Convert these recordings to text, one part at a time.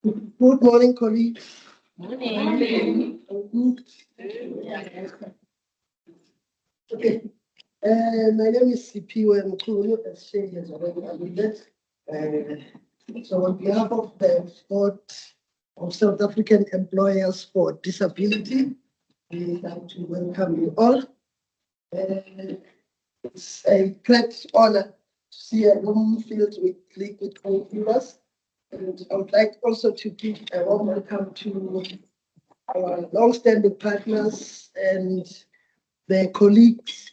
Good morning, colleagues. Morning. Okay. My name is Sipiwe, as Shay has already alluded. So on behalf of the Board of South African Employers for Disability, we'd like to welcome you all. It's a great honor to see a room filled with liquid co-viewers. And I would like also to give a warm welcome to our long-standing partners and their colleagues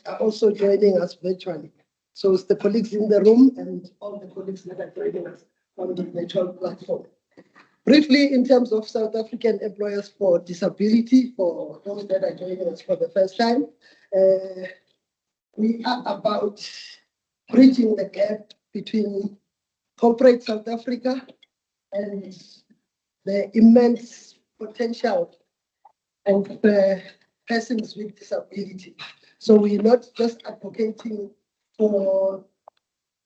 are also joining us virtually. So it's the colleagues in the room and all the colleagues that are joining us on the virtual platform. Briefly, in terms of South African Employers for Disability, for those that are joining us for the first time, we are about bridging the gap between corporate South Africa and the immense potential of persons with disability. So we're not just advocating for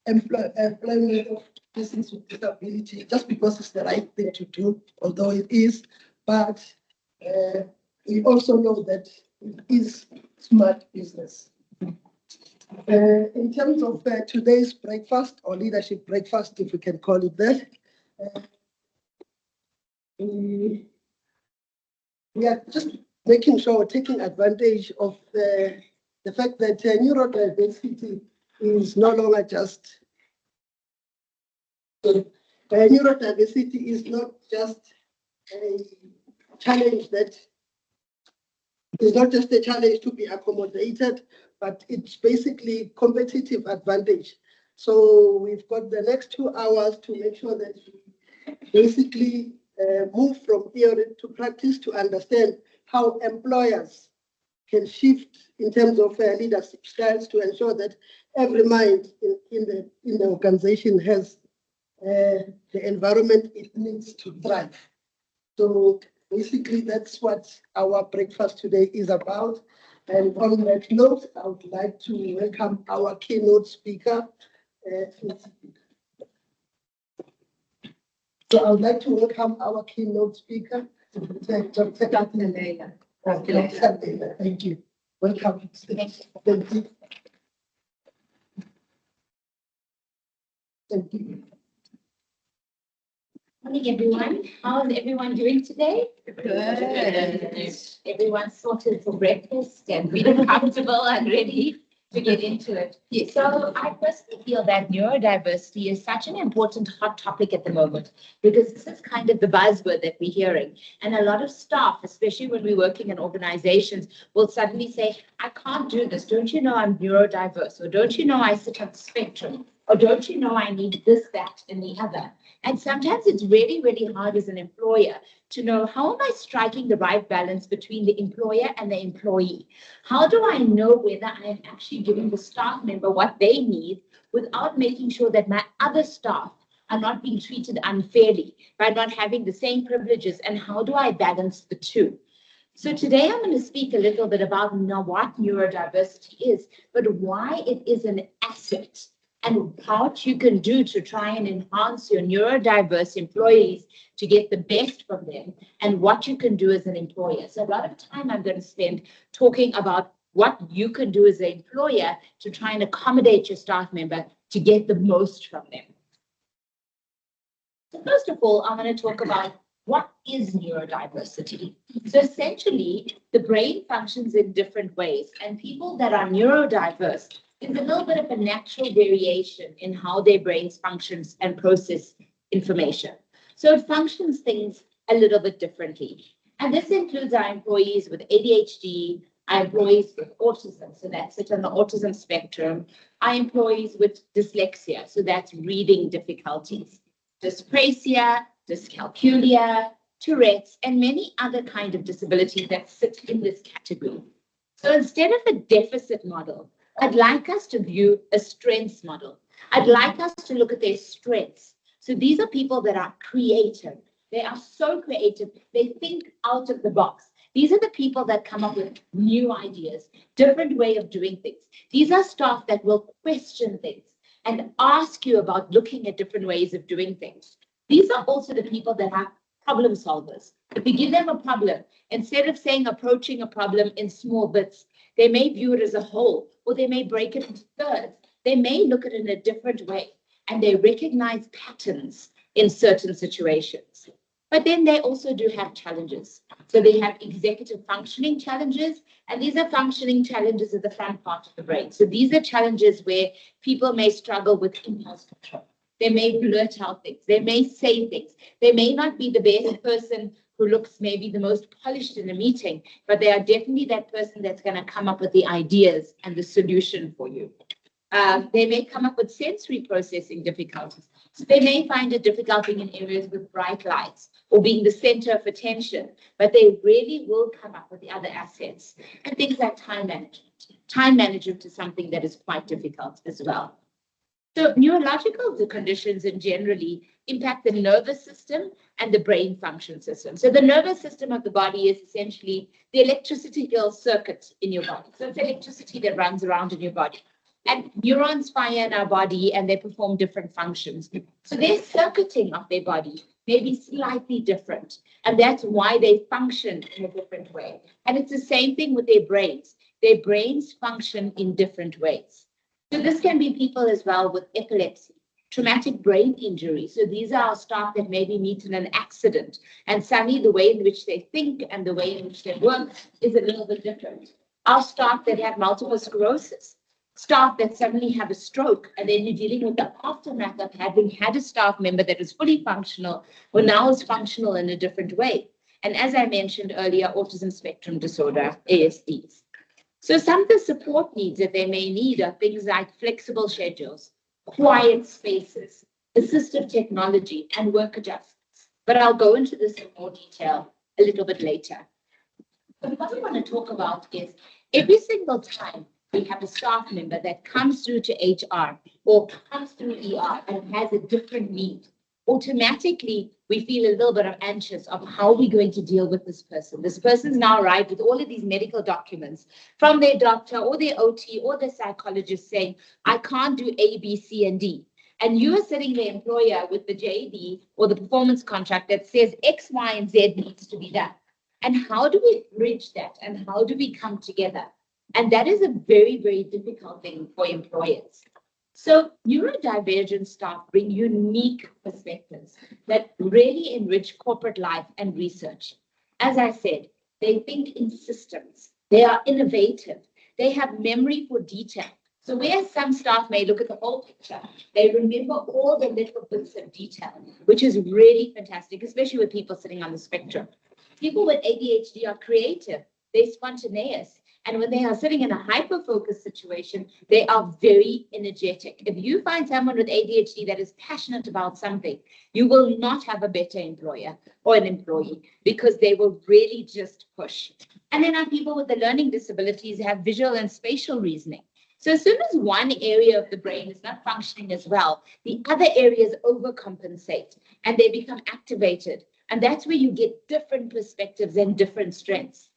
employment of persons with disability just because it's the right thing to do, although it is, but we also know that it is smart business. In terms of today's breakfast or leadership breakfast, if we can call it that, we are just making sure, taking advantage of the fact that neurodiversity is no longer just, neurodiversity is not just a challenge that is not just a challenge to be accommodated, but it's basically competitive advantage. So we've got the next 2 hours to make sure that we basically move from theory to practice to understand how employers can shift in terms of leadership styles to ensure that every mind in the organization has the environment it needs to thrive. So basically, that's what our breakfast today is about. And on that note, I would like to welcome our keynote speaker. So I would like to welcome our keynote speaker, Dr. Kathleen. Thank you. Welcome. Thank you. Thank you. Morning, everyone. How's everyone doing today? Good. Everyone's sorted for breakfast and feeling comfortable and ready to get into it. Yes. So I personally feel that neurodiversity is such an important hot topic at the moment because this is kind of the buzzword that we're hearing. And a lot of staff, especially when we're working in organizations, will suddenly say, I can't do this. Don't you know I'm neurodiverse? Or don't you know I sit on the spectrum? Or don't you know I need this, that, and the other? And sometimes it's really, really hard as an employer to know, how am I striking the right balance between the employer and the employee? How do I know whether I am actually giving the staff member what they need without making sure that my other staff are not being treated unfairly by not having the same privileges? And how do I balance the two? So today I'm going to speak a little bit about what neurodiversity is, but why it is an asset and what you can do to try and enhance your neurodiverse employees to get the best from them, and what you can do as an employer. So a lot of time I'm going to spend talking about what you can do as an employer to try and accommodate your staff member to get the most from them. So first of all, I'm going to talk about what is neurodiversity. So essentially, the brain functions in different ways, and people that are neurodiverse, there's a little bit of a natural variation in how their brains functions and process information. So it functions things a little bit differently. And this includes our employees with ADHD, our employees with autism, so that's it on the autism spectrum, our employees with dyslexia, so that's reading difficulties, dyspraxia, dyscalculia, Tourette's, and many other kinds of disabilities that sit in this category. So instead of a deficit model, I'd like us to view a strengths model. I'd like us to look at their strengths. So these are people that are creative. They are so creative. They think out of the box. These are the people that come up with new ideas, different way of doing things. These are staff that will question things and ask you about looking at different ways of doing things. These are also the people that are problem solvers. If you give them a problem, instead of saying approaching a problem in small bits, they may view it as a whole, or they may break it into thirds. They may look at it in a different way, and they recognize patterns in certain situations. But then they also do have challenges. So they have executive functioning challenges, and these are functioning challenges at the front part of the brain. So these are challenges where people may struggle with impulse control. They may blurt out things. They may say things. They may not be the best person who looks maybe the most polished in a meeting, but they are definitely that person that's going to come up with the ideas and the solution for you. They may come up with sensory processing difficulties. So they may find it difficult being in areas with bright lights or being the center of attention, but they really will come up with the other assets. And things like time management. Time management is something that is quite difficult as well. So neurological conditions in generally impact the nervous system and the brain function system. So the nervous system of the body is essentially the electrical circuit in your body. So it's electricity that runs around in your body. And neurons fire in our body and they perform different functions. So their circuiting of their body may be slightly different. And that's why they function in a different way. And it's the same thing with their brains. Their brains function in different ways. So this can be people as well with epilepsy, traumatic brain injury. So these are our staff that maybe meet in an accident. And suddenly the way in which they think and the way in which they work is a little bit different. Our staff that have multiple sclerosis. Staff that suddenly have a stroke, and then you're dealing with the aftermath of having had a staff member that was fully functional, but now is functional in a different way. And as I mentioned earlier, autism spectrum disorder, ASDs. So some of the support needs that they may need are things like flexible schedules, quiet spaces, assistive technology, and work adjustments. But I'll go into this in more detail a little bit later. But what I want to talk about is every single time we have a staff member that comes through to HR or comes through ER and has a different need, automatically we feel a little bit of anxious of how we're going to deal with this person. This person's now arrived with all of these medical documents from their doctor or their OT or their psychologist saying, I can't do A, B, C, and D. And you are sitting the employer with the JD or the performance contract that says X, Y, and Z needs to be done. And how do we bridge that? And how do we come together? And that is a very, very difficult thing for employers. So neurodivergent staff bring unique perspectives that really enrich corporate life and research. As I said, they think in systems. They are innovative. They have memory for detail. So whereas some staff may look at the whole picture, they remember all the little bits of detail, which is really fantastic, especially with people sitting on the spectrum. People with ADHD are creative. They're spontaneous. And when they are sitting in a hyper-focused situation, they are very energetic. If you find someone with ADHD that is passionate about something, you will not have a better employer or an employee because they will really just push. And then our people with the learning disabilities have visual and spatial reasoning. So as soon as one area of the brain is not functioning as well, the other areas overcompensate and they become activated. And that's where you get different perspectives and different strengths.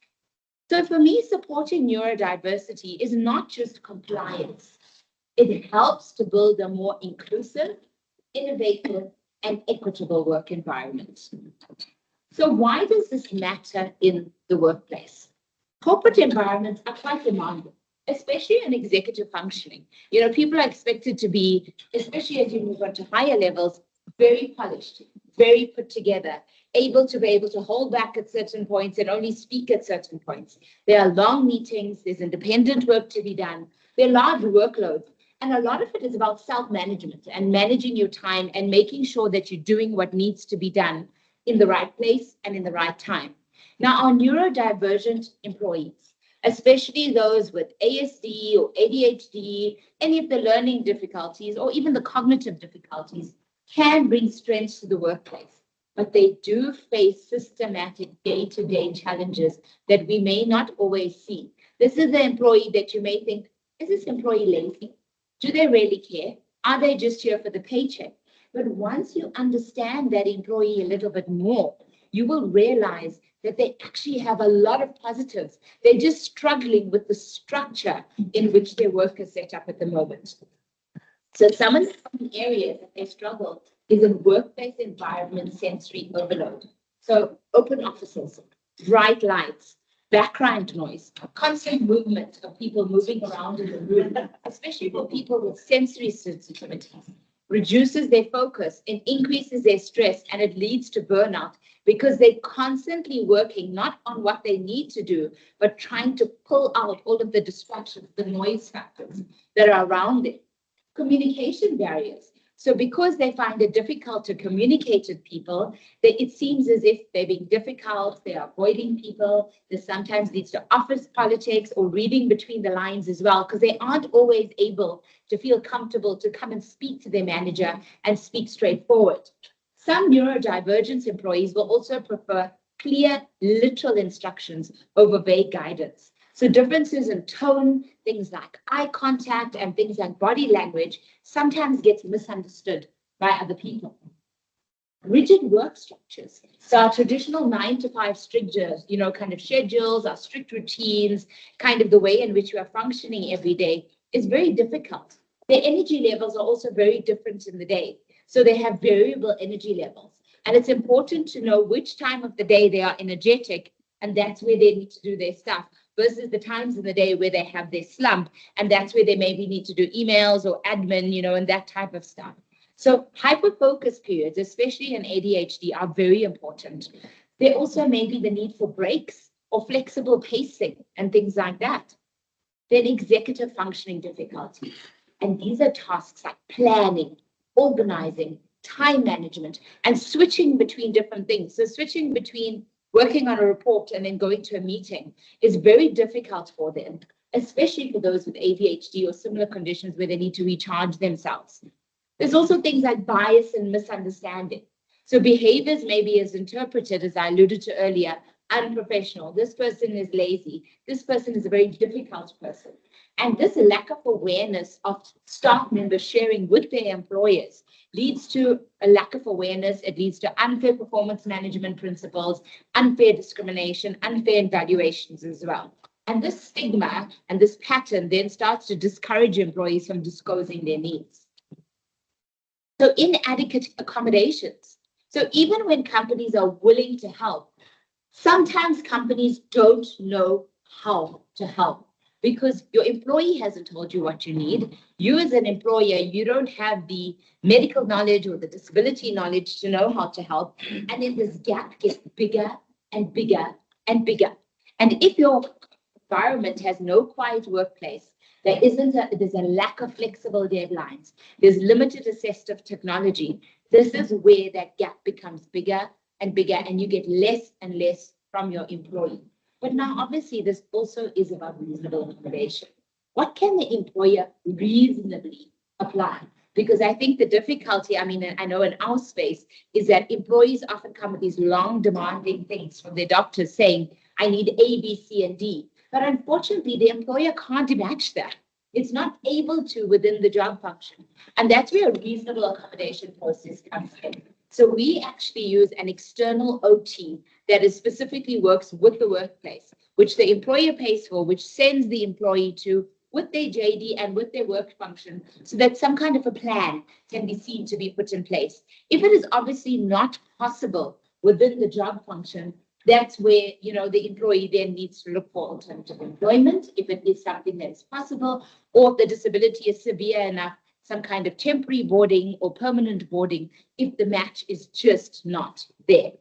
So for me, supporting neurodiversity is not just compliance. It helps to build a more inclusive, innovative, and equitable work environment. So why does this matter in the workplace? Corporate environments are quite demanding, especially in executive functioning. You know, people are expected to be, especially as you move on to higher levels, very polished, very put together, able to hold back at certain points and only speak at certain points. There are long meetings, there's independent work to be done, there are large workloads, and a lot of it is about self-management and managing your time and making sure that you're doing what needs to be done in the right place and in the right time. Now, our neurodivergent employees, especially those with ASD or ADHD, any of the learning difficulties or even the cognitive difficulties, can bring strengths to the workplace, but they do face systematic day-to-day challenges that we may not always see. This is the employee that you may think, is this employee lazy? Do they really care? Are they just here for the paycheck? But once you understand that employee a little bit more, you will realize that they actually have a lot of positives. They're just struggling with the structure in which their work is set up at the moment. So some of the areas that they struggle is a workplace environment sensory overload. So open offices, bright lights, background noise, constant movement of people moving around in the room, especially for people with sensory sensitivities, reduces their focus, it increases their stress, and it leads to burnout because they're constantly working not on what they need to do, but trying to pull out all of the distractions, the noise factors that are around them. Communication barriers. So because they find it difficult to communicate with people, it seems as if they're being difficult, they're avoiding people. This sometimes leads to office politics or reading between the lines as well, because they aren't always able to feel comfortable to come and speak to their manager and speak straightforward. Some neurodivergent employees will also prefer clear, literal instructions over vague guidance. So differences in tone, things like eye contact and things like body language sometimes gets misunderstood by other people. Rigid work structures. So our traditional 9-to-5 strictures, kind of schedules, our strict routines, kind of the way in which we are functioning every day is very difficult. Their energy levels are also very different in the day. So they have variable energy levels. And it's important to know which time of the day they are energetic, and that's where they need to do their stuff, versus the times in the day where they have their slump, and that's where they maybe need to do emails or admin, and that type of stuff. So hyper-focus periods, especially in ADHD, are very important. There also may be the need for breaks or flexible pacing and things like that. Then executive functioning difficulties. And these are tasks like planning, organizing, time management, and switching between different things. So switching between working on a report and then going to a meeting is very difficult for them, especially for those with ADHD or similar conditions where they need to recharge themselves. There's also things like bias and misunderstanding. So behaviors maybe is interpreted, as I alluded to earlier, unprofessional. This person is lazy. This person is a very difficult person. And this lack of awareness of staff members sharing with their employers leads to a lack of awareness. It leads to unfair performance management principles, unfair discrimination, unfair evaluations as well. And this stigma and this pattern then starts to discourage employees from disclosing their needs. So inadequate accommodations. So even when companies are willing to help, sometimes companies don't know how to help because your employee hasn't told you what you need. You as an employer, you don't have the medical knowledge or the disability knowledge to know how to help. And then this gap gets bigger and bigger and bigger. And if your environment has no quiet workplace, there's a lack of flexible deadlines, there's limited assistive technology, this is where that gap becomes bigger and bigger, and you get less and less from your employee. But now, obviously, this also is about reasonable accommodation. What can the employer reasonably apply? Because I think the difficulty, I know in our space, is that employees often come with these long demanding things from their doctors saying, I need A, B, C, and D. But unfortunately, the employer can't match that. It's not able to within the job function. And that's where a reasonable accommodation process comes in. So we actually use an external OT that is specifically works with the workplace, which the employer pays for, which sends the employee to with their JD and with their work function, so that some kind of a plan can be seen to be put in place. If it is obviously not possible within the job function, that's where, the employee then needs to look for alternative employment, if it is something that is possible, or if the disability is severe enough, some kind of temporary boarding or permanent boarding, if the match is just not there.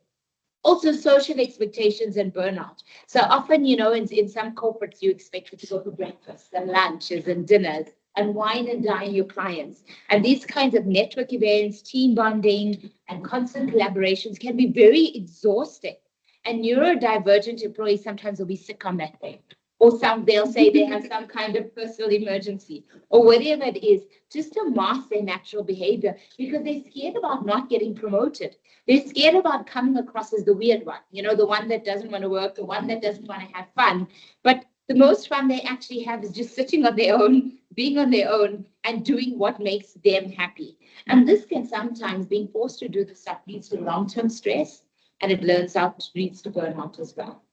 Also, social expectations and burnout. So often, in some corporates, you expect to go for breakfast and lunches and dinners and wine and dine your clients. And these kinds of network events, team bonding, and constant collaborations can be very exhausting. And neurodivergent employees sometimes will be sick on that day. Or they'll say they have some kind of personal emergency or whatever it is, just to mask their natural behavior because they're scared about not getting promoted. They're scared about coming across as the weird one, the one that doesn't want to work, the one that doesn't want to have fun. But the most fun they actually have is just sitting on their own, being on their own and doing what makes them happy. And this can sometimes, being forced to do this stuff leads to long-term stress, and it leads to burnout as well.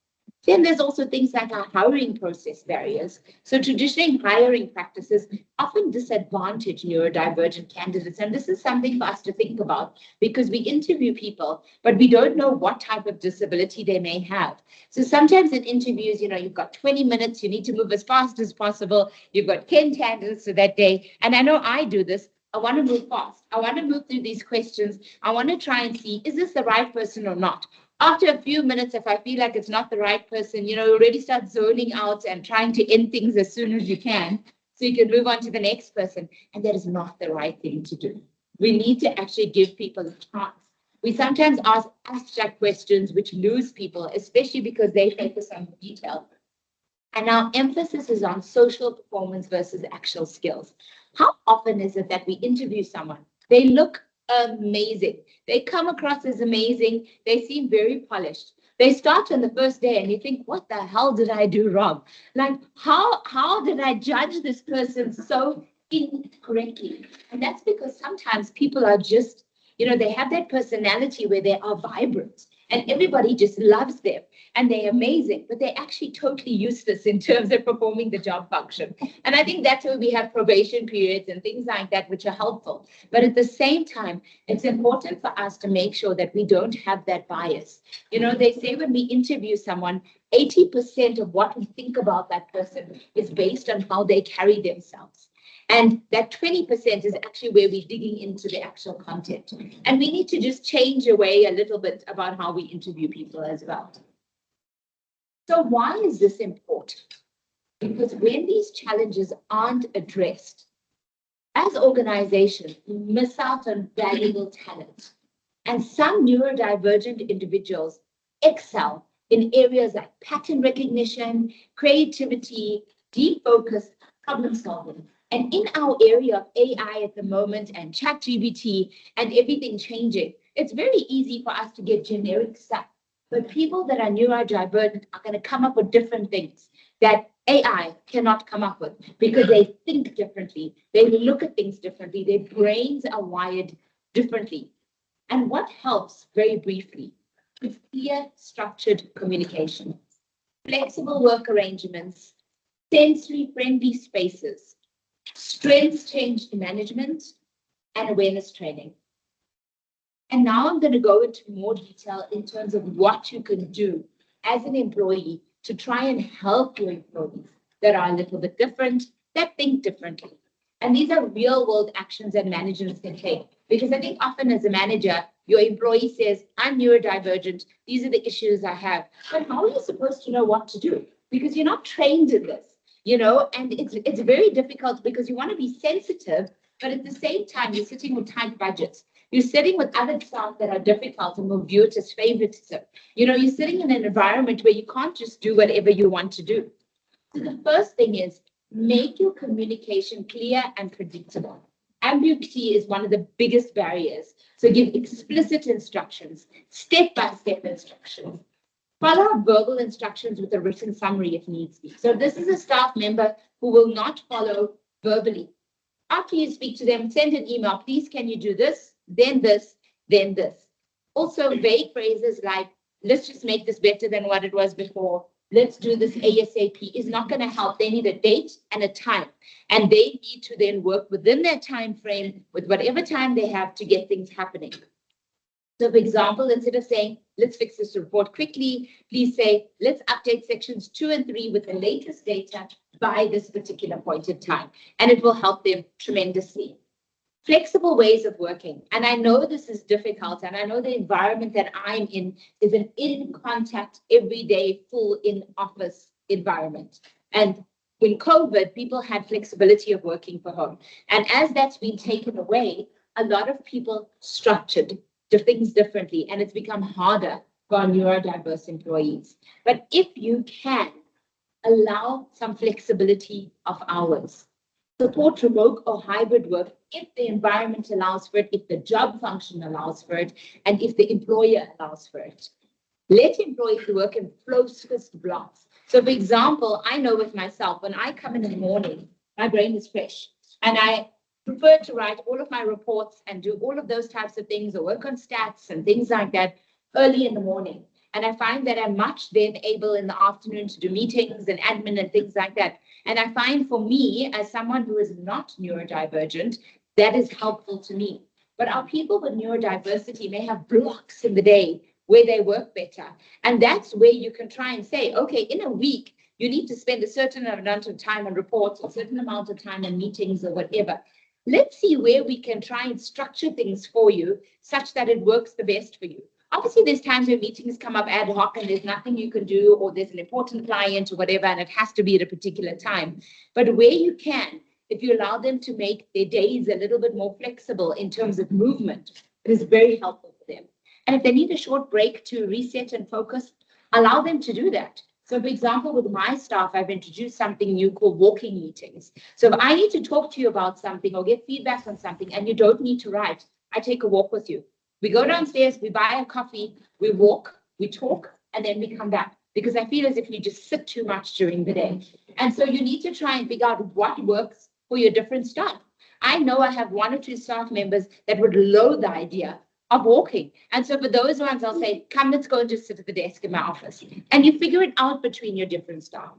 Then there's also things like our hiring process barriers. So traditionally, hiring practices often disadvantage neurodivergent candidates. And this is something for us to think about because we interview people, but we don't know what type of disability they may have. So sometimes in interviews, you've got 20 minutes, you need to move as fast as possible. You've got 10 candidates for that day. And I know I do this. I want to move fast. I want to move through these questions. I want to try and see, is this the right person or not? After a few minutes, if I feel like it's not the right person, you already start zoning out and trying to end things as soon as you can, so you can move on to the next person. And that is not the right thing to do. We need to actually give people a chance. We sometimes ask abstract questions which lose people, especially because they focus on the detail. And our emphasis is on social performance versus actual skills. How often is it that we interview someone? They look amazing. They come across as amazing. They seem very polished. They start on the first day and you think, what the hell did I do wrong? Like, how did I judge this person so incorrectly? And that's because sometimes people are just, they have that personality where they are vibrant and everybody just loves them and they're amazing, but they're actually totally useless in terms of performing the job function. And I think that's where we have probation periods and things like that, which are helpful. But at the same time, it's important for us to make sure that we don't have that bias. They say when we interview someone, 80% of what we think about that person is based on how they carry themselves. And that 20% is actually where we're digging into the actual content. And we need to just change away a little bit about how we interview people as well. So why is this important? Because when these challenges aren't addressed, as organizations, we miss out on valuable talent. And some neurodivergent individuals excel in areas like pattern recognition, creativity, deep focus, problem solving. And in our area of AI at the moment and ChatGPT and everything changing, it's very easy for us to get generic stuff. But people that are neurodivergent are going to come up with different things that AI cannot come up with because they think differently. They look at things differently. Their brains are wired differently. And what helps, very briefly, is clear, structured communication, flexible work arrangements, sensory-friendly spaces, strengths change management, and awareness training. And now I'm going to go into more detail in terms of what you can do as an employee to try and help your employees that are a little bit different, that think differently. And these are real world actions that managers can take. Because I think often as a manager, your employee says, I'm neurodivergent, these are the issues I have. But how are you supposed to know what to do? Because you're not trained in this. And it's very difficult because you want to be sensitive, but at the same time, you're sitting with tight budgets. You're sitting with other staff that are difficult and will view it as favoritism. You're sitting in an environment where you can't just do whatever you want to do. So the first thing is make your communication clear and predictable. Ambiguity is one of the biggest barriers. So give explicit instructions, step-by-step instructions. Follow up verbal instructions with a written summary if needs be. So this is a staff member who will not follow verbally. After you speak to them, send an email. Please, can you do this, then this, then this. Also, vague phrases like, let's just make this better than what it was before. Let's do this ASAP is not going to help. They need a date and a time. And they need to then work within their time frame with whatever time they have to get things happening. So, for example, instead of saying, let's fix this report quickly, please say, let's update sections 2 and 3 with the latest data by this particular point in time. And it will help them tremendously. Flexible ways of working. And I know this is difficult. And I know the environment that I'm in is an in-contact, everyday, full in-office environment. And in COVID, people had flexibility of working from home. And as that's been taken away, a lot of people structured things differently, and it's become harder for our neurodiverse employees. But if you can allow some flexibility of hours, support remote or hybrid work if the environment allows for it, if the job function allows for it, and if the employer allows for it. Let employees work in focused blocks. So, for example, I know with myself, when I come in the morning, my brain is fresh, and I prefer to write all of my reports and do all of those types of things or work on stats and things like that early in the morning. And I find that I'm much then able in the afternoon to do meetings and admin and things like that. And I find for me, as someone who is not neurodivergent, that is helpful to me. But our people with neurodiversity may have blocks in the day where they work better. And that's where you can try and say, okay, in a week, you need to spend a certain amount of time on reports, a certain amount of time on meetings or whatever. Let's see where we can try and structure things for you such that it works the best for you. Obviously, there's times where meetings come up ad hoc and there's nothing you can do, or there's an important client or whatever, and it has to be at a particular time. But where you can, if you allow them to make their days a little bit more flexible in terms of movement, it is very helpful for them. And if they need a short break to reset and focus, allow them to do that. So, for example, with my staff, I've introduced something new called walking meetings. So if I need to talk to you about something or get feedback on something and you don't need to write, I take a walk with you. We go downstairs, we buy a coffee, we walk, we talk, and then we come back. Because I feel as if you just sit too much during the day. And so you need to try and figure out what works for your different staff. I know I have 1 or 2 staff members that would loathe the idea of walking. And so for those ones, I'll say, come, let's go and just sit at the desk in my office. And you figure it out between your different staff.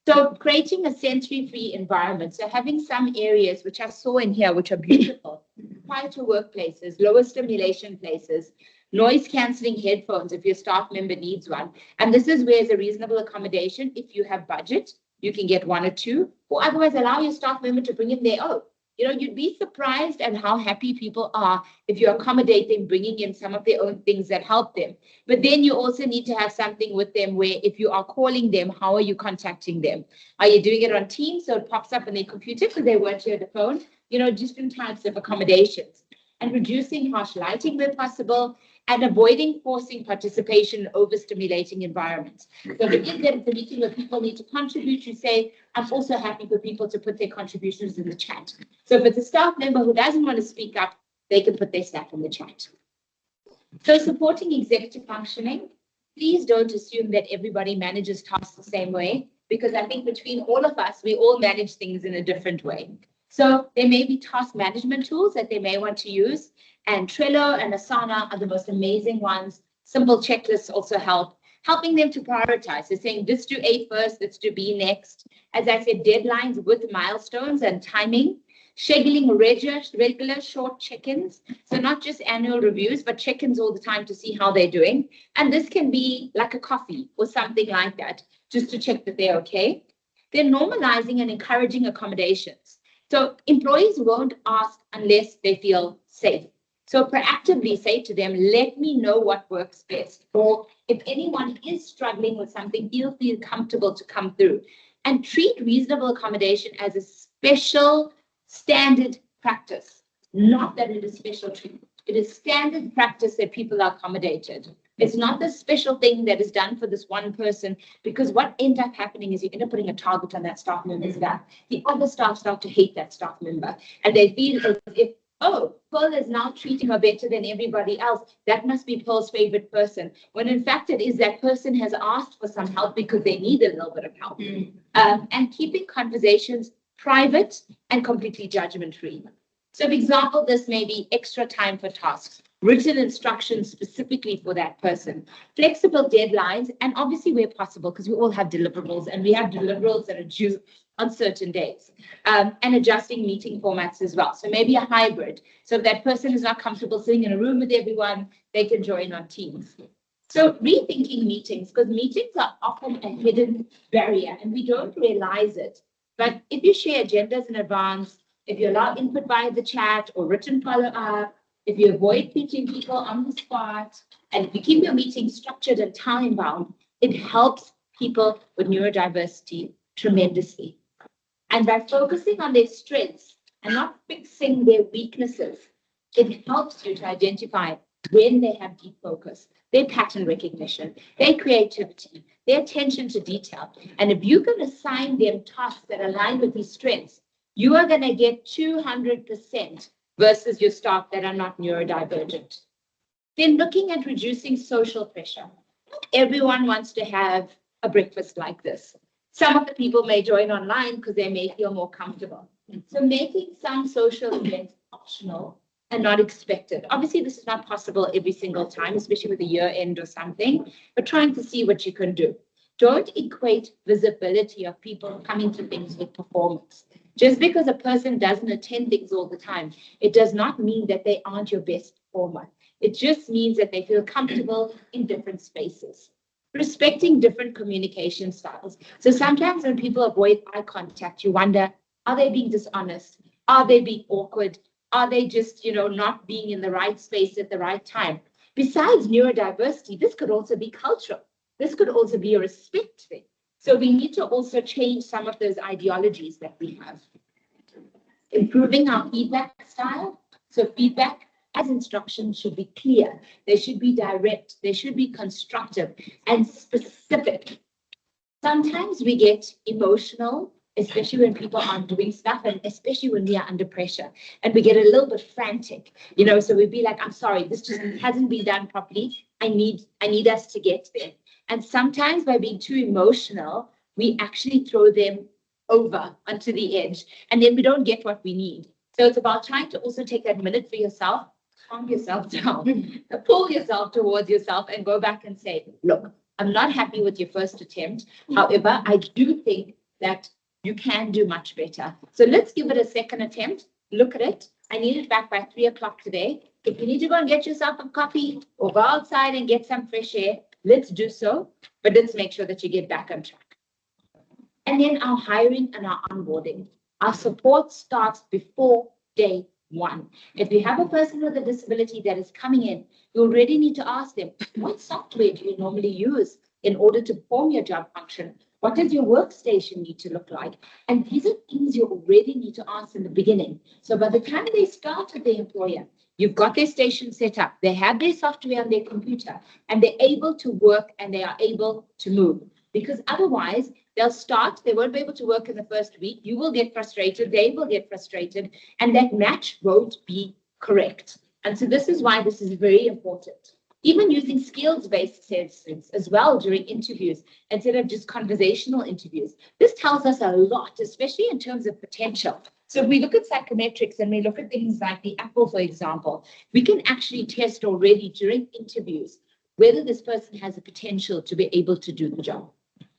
So creating a sensory-free environment. So having some areas, which I saw in here, which are beautiful, quieter workplaces, lower stimulation places, noise-cancelling headphones if your staff member needs one. And this is where it's a reasonable accommodation. If you have budget, you can get 1 or 2, or otherwise allow your staff member to bring in their own. You know, you'd be surprised at how happy people are if you accommodate them, bringing in some of their own things that help them. But then you also need to have something with them where if you are calling them, how are you contacting them? Are you doing it on Teams so it pops up on their computer because they weren't here on the phone? You know, different types of accommodations. And reducing harsh lighting where possible, and avoiding forcing participation in overstimulating environments. So if there's a meeting where people need to contribute, you say, I'm also happy for people to put their contributions in the chat. So if it's a staff member who doesn't want to speak up, they can put their stuff in the chat. So supporting executive functioning, please don't assume that everybody manages tasks the same way, because I think between all of us, we all manage things in a different way. So there may be task management tools that they may want to use, and Trello and Asana are the most amazing ones. Simple checklists also help, helping them to prioritize. So saying, let's do A first, let's do B next. As I said, deadlines with milestones and timing, scheduling regular short check-ins. So not just annual reviews, but check-ins all the time to see how they're doing. And this can be like a coffee or something like that, just to check that they're okay. They're normalizing and encouraging accommodations. So employees won't ask unless they feel safe. So proactively say to them, let me know what works best. Or if anyone is struggling with something, you'll feel comfortable to come through. And treat reasonable accommodation as a special standard practice. Not that it is special treatment. It is standard practice that people are accommodated. It's not the special thing that is done for this one person, because what ends up happening is you end up putting a target on that staff member's back. The other staff start to hate that staff member, and they feel as if, oh, Pearl is now treating her better than everybody else. That must be Pearl's favorite person. When in fact it is that person has asked for some help because they need a little bit of help. And keeping conversations private and completely judgment-free. So, for example, this may be extra time for tasks, written instructions specifically for that person, flexible deadlines, and obviously where possible, because we all have deliverables and we have deliverables that are due on certain days, and adjusting meeting formats as well. So maybe a hybrid. So if that person is not comfortable sitting in a room with everyone, they can join on Teams. So rethinking meetings, because meetings are often a hidden barrier and we don't realize it. But if you share agendas in advance, if you allow input via the chat or written follow-up, if you avoid teaching people on the spot, and if you keep your meetings structured and time-bound, it helps people with neurodiversity tremendously. And by focusing on their strengths and not fixing their weaknesses, it helps you to identify when they have deep focus, their pattern recognition, their creativity, their attention to detail. And if you can assign them tasks that align with these strengths, you are going to get 200% versus your staff that are not neurodivergent. Then looking at reducing social pressure. Not everyone wants to have a breakfast like this. Some of the people may join online because they may feel more comfortable. So making some social events optional and not expected. Obviously, this is not possible every single time, especially with a year end or something, but trying to see what you can do. Don't equate visibility of people coming to things with performance. Just because a person doesn't attend things all the time, it does not mean that they aren't your best performer. It just means that they feel comfortable in different spaces. Respecting different communication styles. So sometimes when people avoid eye contact, you wonder, are they being dishonest? Are they being awkward? Are they just, not being in the right space at the right time? Besides neurodiversity, this could also be cultural. This could also be a respect thing. So we need to also change some of those ideologies that we have. Improving our feedback style. So feedback as instructions should be clear. They should be direct. They should be constructive and specific. Sometimes we get emotional, especially when people aren't doing stuff and especially when we are under pressure and we get a little bit frantic, so we'd be like, I'm sorry, this just hasn't been done properly. I need us to get there. And sometimes by being too emotional, we actually throw them over onto the edge and then we don't get what we need. So it's about trying to also take that minute for yourself, calm yourself down, pull yourself towards yourself and go back and say, look, I'm not happy with your first attempt. However, I do think that you can do much better. So let's give it a second attempt. Look at it. I need it back by 3 o'clock today. If you need to go and get yourself a coffee or go outside and get some fresh air, let's do so. But let's make sure that you get back on track. And then our hiring and our onboarding. Our support starts before day one. If you have a person with a disability that is coming in, you already need to ask them, what software do you normally use in order to perform your job function? What does your workstation need to look like? And these are things you already need to ask in the beginning. So by the time they start at the employer, you've got their station set up, they have their software on their computer, and they're able to work and they are able to move. Because otherwise, they'll start, they won't be able to work in the first week, you will get frustrated, they will get frustrated, and that match won't be correct. And so this is why this is very important. Even using skills-based assessments as well during interviews, instead of just conversational interviews. This tells us a lot, especially in terms of potential. So if we look at psychometrics and we look at things like the Apple, for example, we can actually test already during interviews whether this person has the potential to be able to do the job.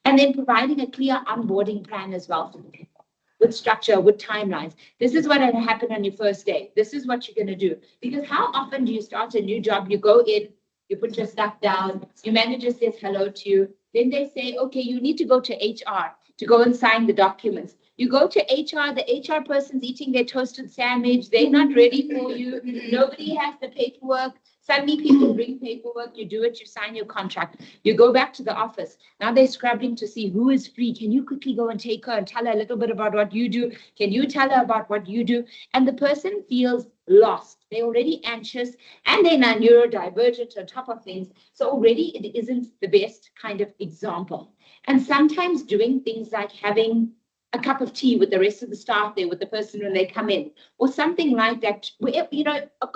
And then providing a clear onboarding plan as well for the people, with structure, with timelines. This is what will happen on your first day. This is what you're going to do. Because how often do you start a new job? You go in, you put your stuff down, your manager says hello to you. Then they say, okay, you need to go to HR to go and sign the documents. You go to HR, the HR person's eating their toasted sandwich. They're not ready for you. Nobody has the paperwork. Suddenly people bring paperwork, you do it, you sign your contract. You go back to the office. Now they're scrabbling to see who is free. Can you quickly go and take her and tell her a little bit about what you do? Can you tell her about what you do? And the person feels lost. They're already anxious and they're now neurodivergent on top of things. So already it isn't the best kind of example. And sometimes doing things like having a cup of tea with the rest of the staff there, with the person when they come in, or something like that, where,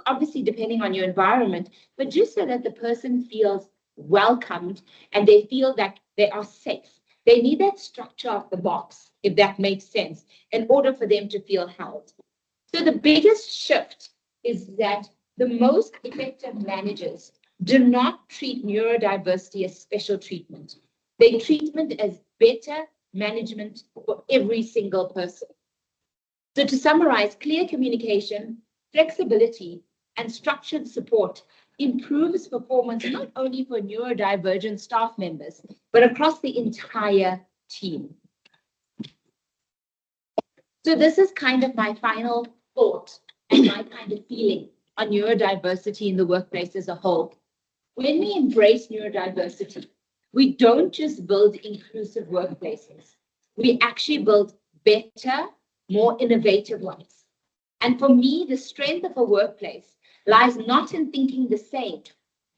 obviously depending on your environment, but just so that the person feels welcomed and they feel that they are safe. They need that structure of the box, if that makes sense, in order for them to feel held. So the biggest shift is that the most effective managers do not treat neurodiversity as special treatment. They treat it as better management for every single person. So to summarize, clear communication, flexibility, and structured support improves performance not only for neurodivergent staff members, but across the entire team. So this is kind of my final thought and my kind of feeling on neurodiversity in the workplace as a whole. When we embrace neurodiversity, we don't just build inclusive workplaces. We actually build better, more innovative ones. And for me, the strength of a workplace lies not in thinking the same,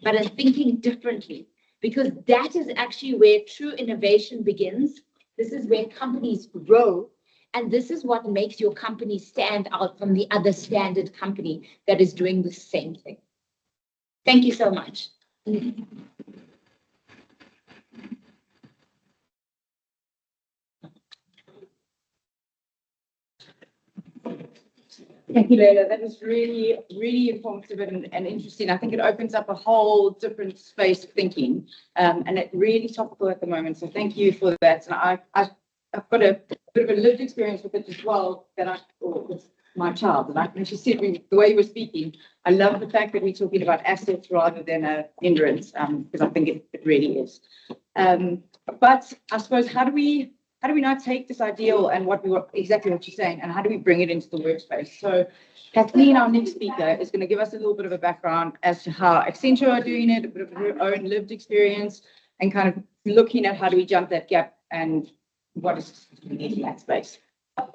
but in thinking differently, because that is actually where true innovation begins. This is where companies grow. And this is what makes your company stand out from the other standard company that is doing the same thing. Thank you so much. Thank you, Leila. That was really, really informative and interesting. I think it opens up a whole different space of thinking, and it's really topical at the moment. So thank you for that. And I've got a bit of a lived experience with it as well, with my child. And when she said the way you were speaking, I love the fact that we're talking about assets rather than a hindrance, because I think it really is. But I suppose, how do we now take this ideal and exactly what you're saying, and how do we bring it into the workspace? So Kathleen, our next speaker, is going to give us a little bit of a background as to how Accenture are doing it, a bit of her own lived experience, and kind of looking at how do we jump that gap and what is we need in that space.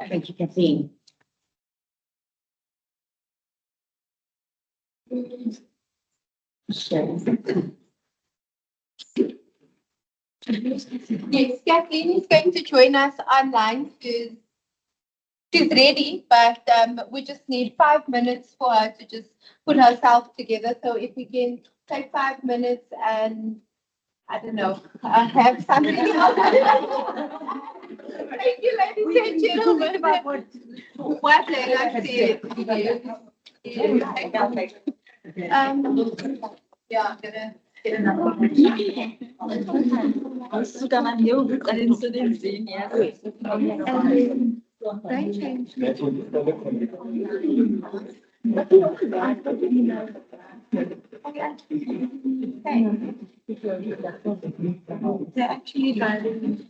Thank you, Kathleen. Yes, Kathleen is going to join us online. She's ready, but we just need 5 minutes for her to just put herself together. So if we can take 5 minutes and, I don't know, have something else. Thank you, ladies and gentlemen. What Leila said. Yeah, I'm gonna. They're actually driving.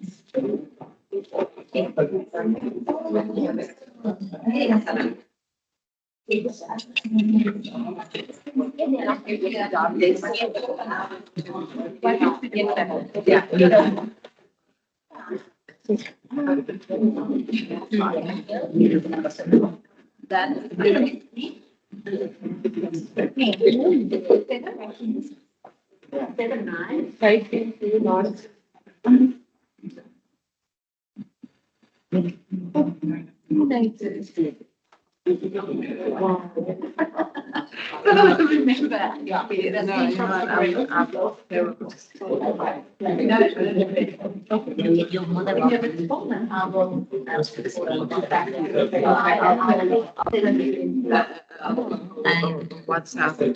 What's happening?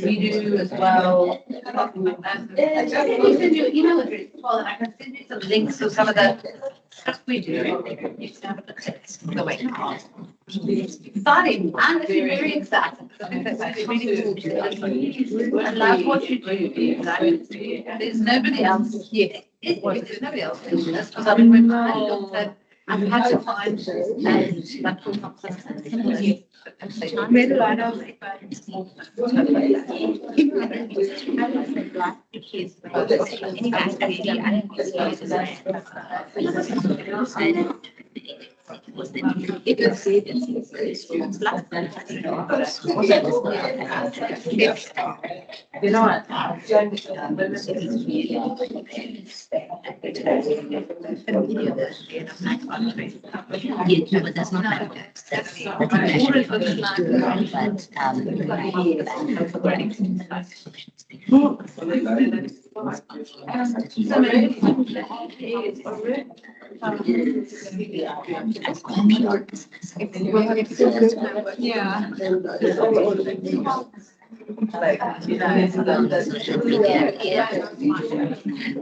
We do as well. I can send you an email address as well, and I can send you some links to some of the stuff we do. You can have a look at the way. Exciting. I'm actually very excited. I love what you do. There's nobody else here. There's nobody else doing this, because I've been I've had to find You know what? Yeah, but that's not my book. That's social media,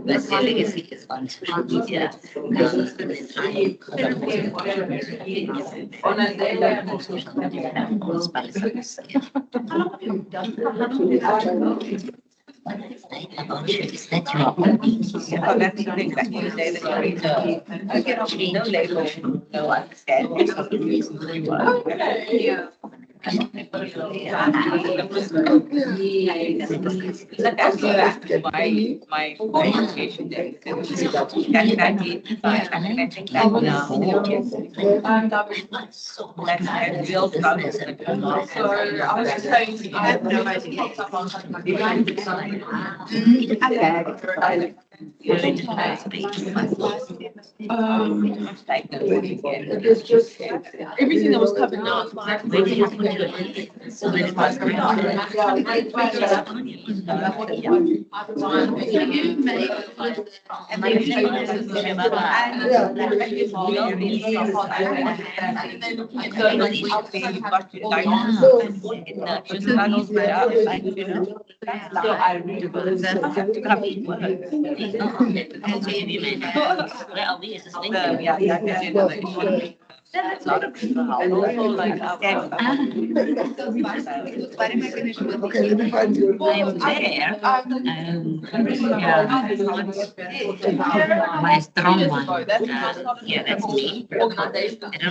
but the legacy is on social media. About you is that you are Oh, that's the thing that you say that I get off no label, no understand. Yeah. Like I go back to my education days. I can identify, I think that now. That's a real problem. So I was just saying, I have no idea. you're into that space. It is just Everything that was covered now. Where did you put your head? So that it was So I really was. I have to come in work. Where are we? Is this thing? That's a lot of people. Also, like, okay, let me find you. I'm there. My strong one. Yeah, that's me. I don't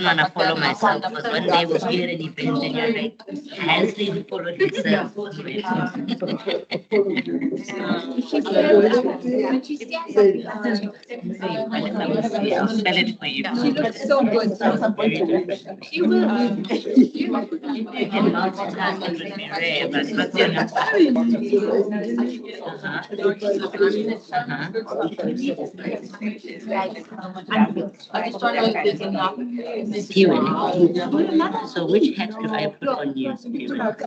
want to follow myself because one day we'll hear an event and you're like, Hansley followed himself. I'll spell it for you. She looks so good. She will. You can multitask and would be rare, but what's your number? I just don't know if there's enough. Sipiwe. So which hat do I put on you, Sipiwe?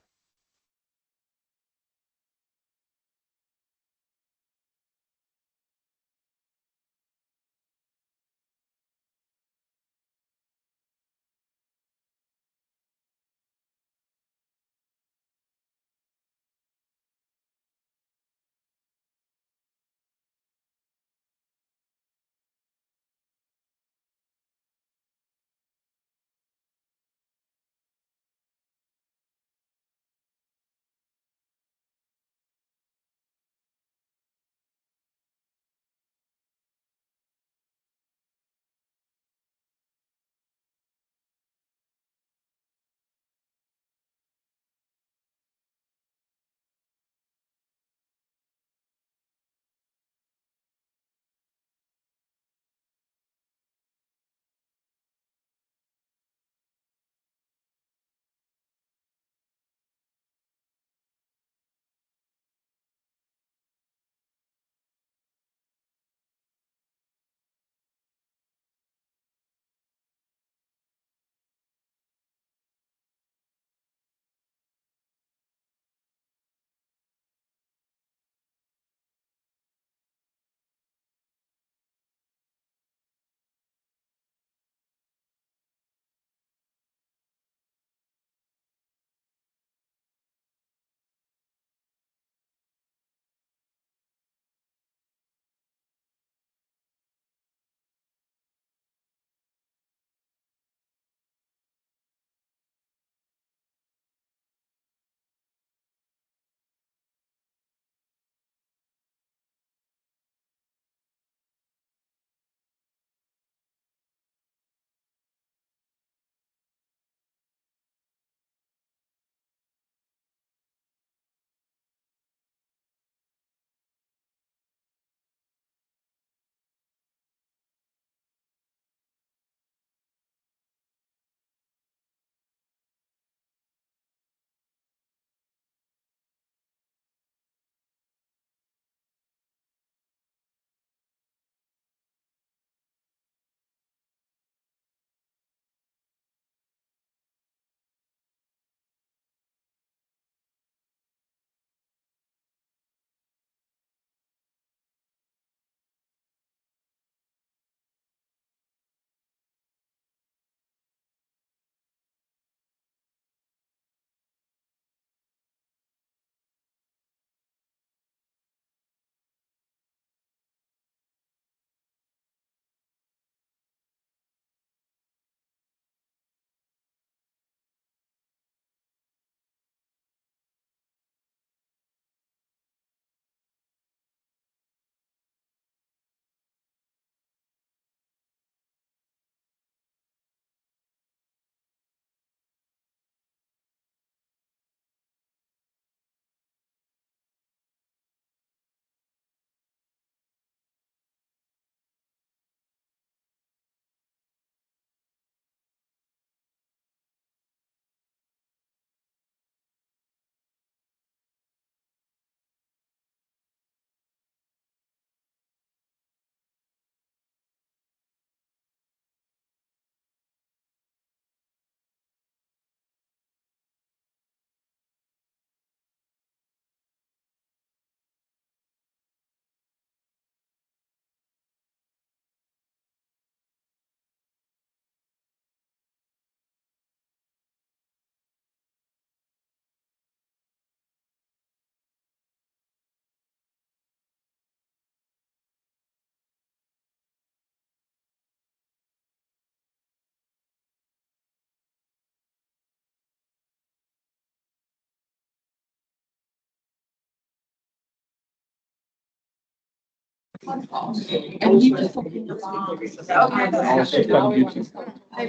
And you just talking about.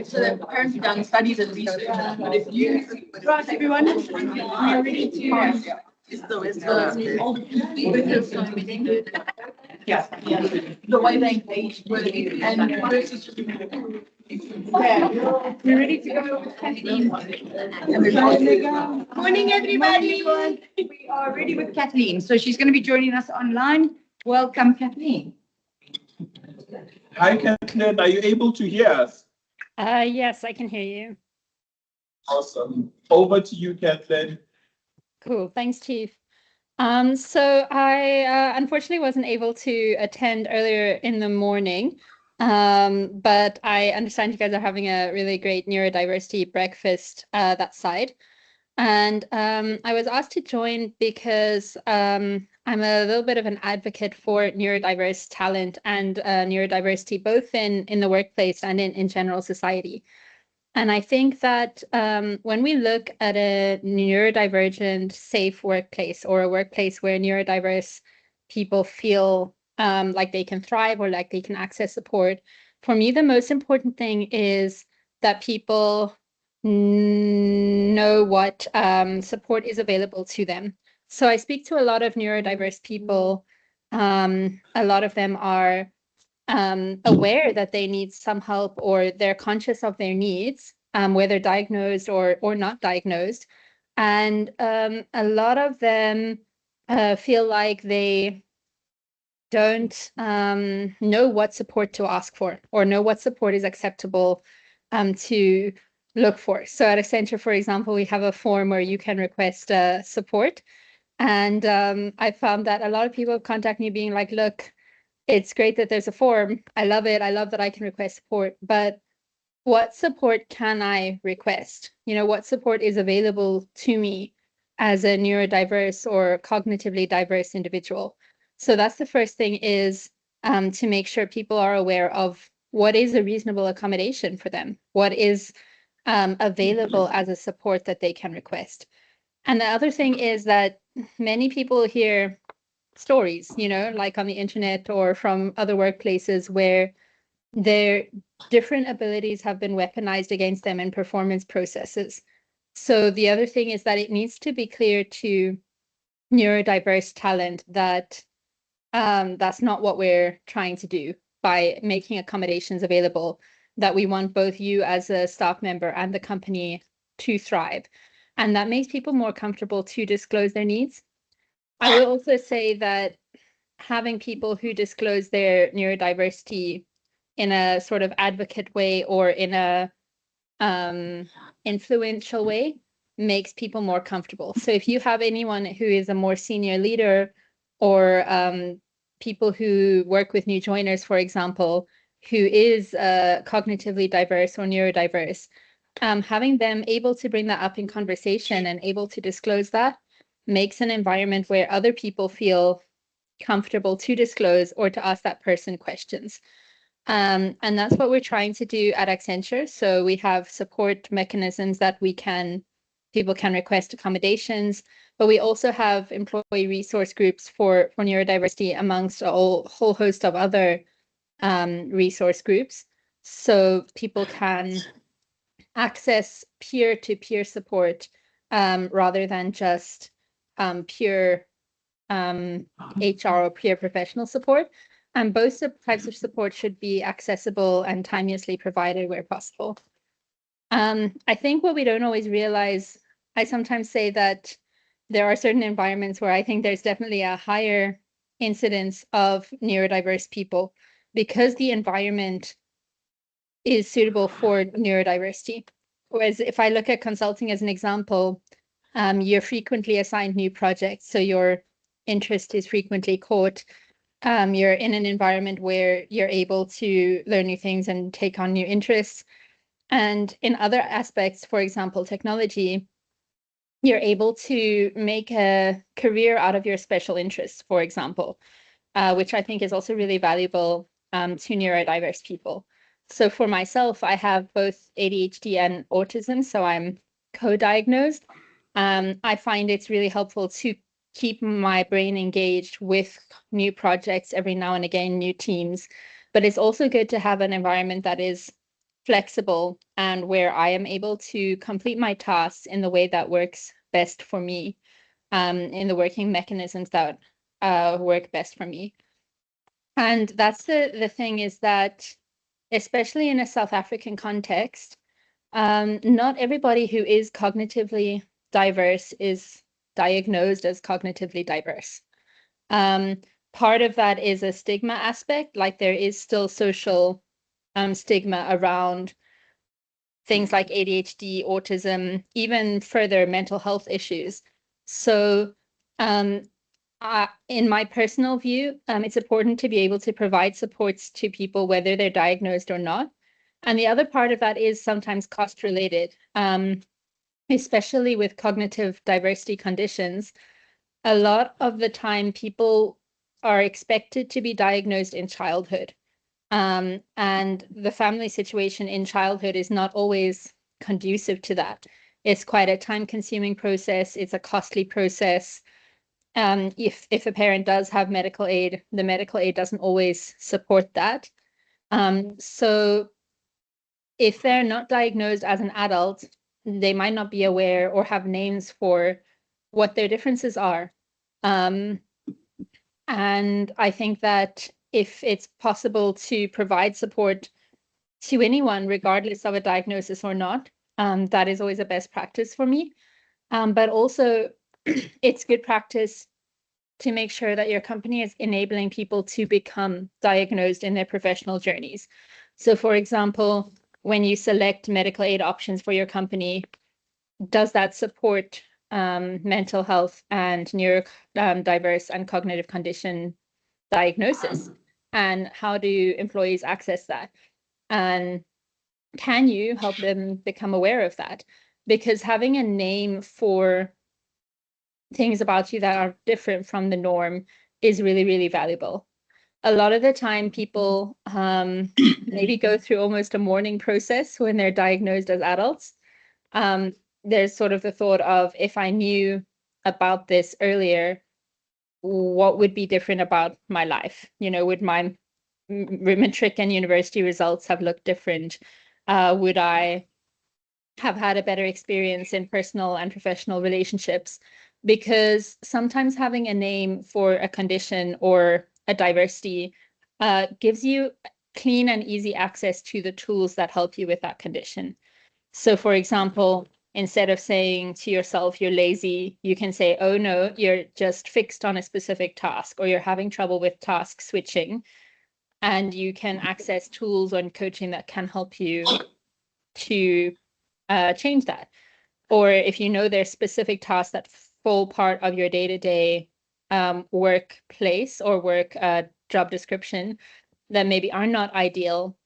So they've apparently done studies and research, but if you, right, everyone, we are ready to. Is the older people because yeah, the way they engage with it and versus just. Okay, we're ready to go with Kathleen. Morning, everybody. We are ready with Kathleen. So she's going to be joining us online. Welcome, Kathleen. Hi, Kathleen. Are you able to hear us? Yes, I can hear you. Awesome. Over to you, Kathleen. Cool. Thanks, Chief. So I unfortunately wasn't able to attend earlier in the morning, but I understand you guys are having a really great neurodiversity breakfast that side. And I was asked to join because I'm a little bit of an advocate for neurodiverse talent and neurodiversity, both in the workplace and in general society. And I think that when we look at a neurodivergent, safe workplace or a workplace where neurodiverse people feel like they can thrive or like they can access support, for me, the most important thing is that people know what support is available to them. So I speak to a lot of neurodiverse people. A lot of them are aware that they need some help or they're conscious of their needs, whether diagnosed or not diagnosed. And a lot of them feel like they don't know what support to ask for or know what support is acceptable to look for. So at Accenture, for example, we have a form where you can request support. And I found that a lot of people contact me being like, look, it's great that there's a form. I love it. I love that I can request support, but what support can I request? You know, what support is available to me as a neurodiverse or cognitively diverse individual? So that's the first thing, is to make sure people are aware of what is a reasonable accommodation for them, what is available as a support that they can request. And the other thing is that many people hear stories, you know, like on the internet or from other workplaces where their different abilities have been weaponized against them in performance processes. So the other thing is that it needs to be clear to neurodiverse talent that that's not what we're trying to do by making accommodations available, that we want both you as a staff member and the company to thrive. And that makes people more comfortable to disclose their needs. I will also say that having people who disclose their neurodiversity in a sort of advocate way or in a influential way makes people more comfortable. So if you have anyone who is a more senior leader or people who work with new joiners, for example, who is cognitively diverse or neurodiverse, having them able to bring that up in conversation and able to disclose that makes an environment where other people feel comfortable to disclose or to ask that person questions. And that's what we're trying to do at Accenture. So we have support mechanisms that people can request accommodations, but we also have employee resource groups for neurodiversity amongst a whole host of other resource groups. So people can access peer-to-peer support rather than just pure HR or peer professional support. And both types of support should be accessible and timeously provided where possible. I think what we don't always realize, I sometimes say that there are certain environments where I think there's definitely a higher incidence of neurodiverse people because the environment is suitable for neurodiversity. Whereas if I look at consulting as an example, you're frequently assigned new projects, so your interest is frequently caught. You're in an environment where you're able to learn new things and take on new interests. And in other aspects, for example, technology, you're able to make a career out of your special interests, for example, which I think is also really valuable to neurodiverse people. So for myself, I have both ADHD and autism, so I'm co-diagnosed. I find it's really helpful to keep my brain engaged with new projects every now and again, new teams. But it's also good to have an environment that is flexible and where I am able to complete my tasks in the way that works best for me, in the working mechanisms that work best for me. And that's the thing, is that, especially in a South African context, not everybody who is cognitively diverse is diagnosed as cognitively diverse. Part of that is a stigma aspect, like there is still social stigma around things like ADHD, autism, even further mental health issues. So in my personal view, it's important to be able to provide supports to people, whether they're diagnosed or not. And the other part of that is sometimes cost related, especially with cognitive diversity conditions. A lot of the time, people are expected to be diagnosed in childhood. And the family situation in childhood is not always conducive to that. It's quite a time-consuming process. It's a costly process. If a parent does have medical aid, the medical aid doesn't always support that. So if they're not diagnosed as an adult, they might not be aware or have names for what their differences are. And I think that if it's possible to provide support to anyone, regardless of a diagnosis or not, that is always a best practice for me. But also, it's good practice to make sure that your company is enabling people to become diagnosed in their professional journeys. So, for example, when you select medical aid options for your company, does that support mental health and neurodiverse and cognitive condition diagnosis? And how do employees access that? And can you help them become aware of that? Because having a name for things about you that are different from the norm is really, really valuable. A lot of the time, people maybe go through almost a mourning process when they're diagnosed as adults. There's sort of the thought of, if I knew about this earlier, what would be different about my life? You know, would my matric and university results have looked different? Would I have had a better experience in personal and professional relationships? Because sometimes having a name for a condition or a diversity gives you clean and easy access to the tools that help you with that condition. So, for example, instead of saying to yourself, you're lazy, you can say, oh no, you're just fixed on a specific task, or you're having trouble with task switching. And you can access tools and coaching that can help you to change that. Or if you know there's specific tasks that fall part of your day-to-day workplace or work job description that maybe are not ideal,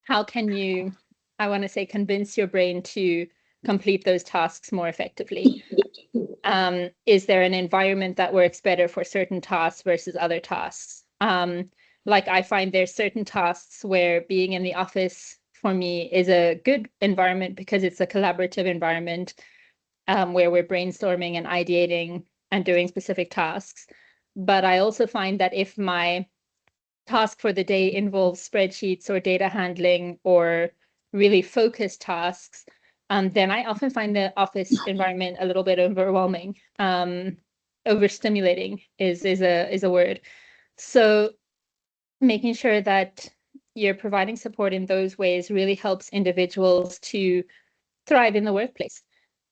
how can you, I want to say, convince your brain to complete those tasks more effectively? Is there an environment that works better for certain tasks versus other tasks? Like I find there's certain tasks where being in the office for me is a good environment because it's a collaborative environment where we're brainstorming and ideating and doing specific tasks. But I also find that if my task for the day involves spreadsheets or data handling or really focused tasks, then I often find the office environment a little bit overwhelming. Overstimulating is a word. So making sure that you're providing support in those ways really helps individuals to thrive in the workplace.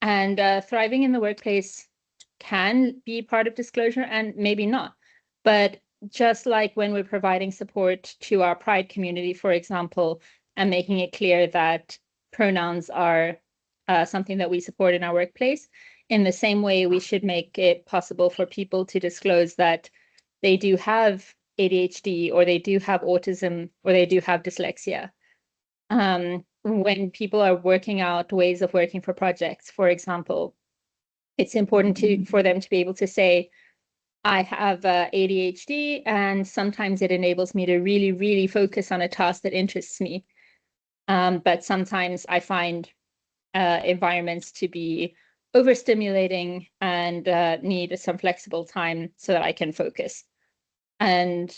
And thriving in the workplace can be part of disclosure and maybe not. But just like when we're providing support to our Pride community, for example, and making it clear that pronouns are something that we support in our workplace, in the same way, we should make it possible for people to disclose that they do have ADHD or they do have autism or they do have dyslexia. When people are working out ways of working for projects, for example, it's important for them to be able to say, I have ADHD, and sometimes it enables me to really, really focus on a task that interests me. But sometimes I find environments to be overstimulating and need some flexible time so that I can focus. And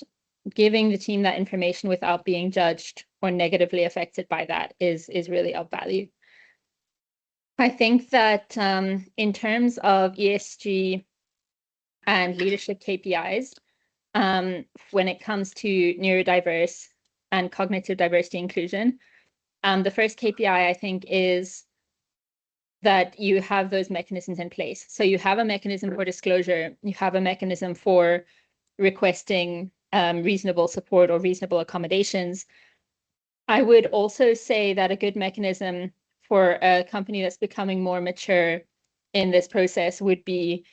giving the team that information without being judged or negatively affected by that is really of value. I think that in terms of ESG and leadership KPIs, when it comes to neurodiverse and cognitive diversity inclusion, the first KPI I think is that you have those mechanisms in place. So you have a mechanism for disclosure, you have a mechanism for requesting reasonable support or reasonable accommodations. I would also say that a good mechanism for a company that's becoming more mature in this process would be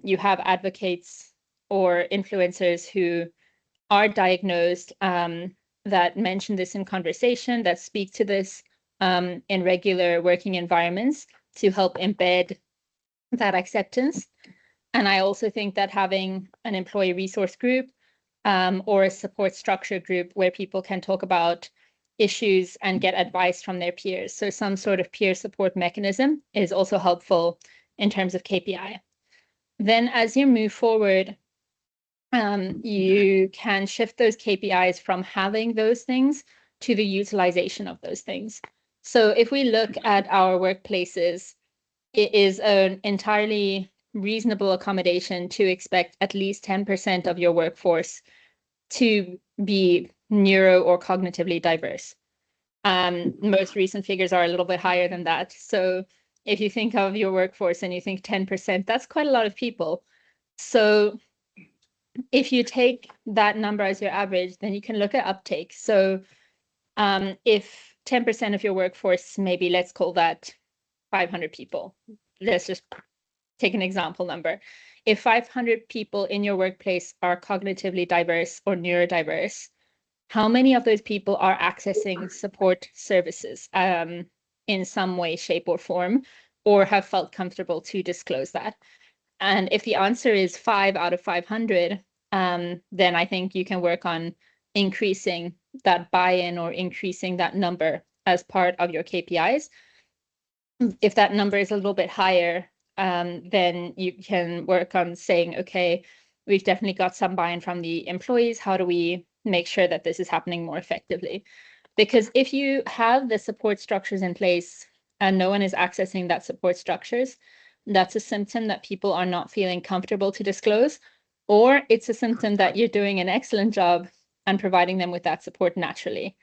you have advocates or influencers who are diagnosed that mention this in conversation, that speak to this in regular working environments to help embed that acceptance. And I also think that having an employee resource group or a support structure group where people can talk about issues and get advice from their peers, so some sort of peer support mechanism, is also helpful in terms of KPI. Then as you move forward, you can shift those KPIs from having those things to the utilization of those things. So if we look at our workplaces, it is an entirely reasonable accommodation to expect at least 10% of your workforce to be neuro or cognitively diverse. Most recent figures are a little bit higher than that. So if you think of your workforce and you think 10%, that's quite a lot of people. So if you take that number as your average, then you can look at uptake. So if 10% of your workforce, maybe let's call that 500 people. Let's just take an example number. If 500 people in your workplace are cognitively diverse or neurodiverse, how many of those people are accessing support services in some way, shape, or form, or have felt comfortable to disclose that? And if the answer is 5 out of 500, then I think you can work on increasing that buy-in or increasing that number as part of your KPIs. If that number is a little bit higher, then you can work on saying, okay, we've definitely got some buy-in from the employees. How do we make sure that this is happening more effectively? Because if you have the support structures in place and no one is accessing that support structures, that's a symptom that people are not feeling comfortable to disclose, or it's a symptom that you're doing an excellent job and providing them with that support naturally.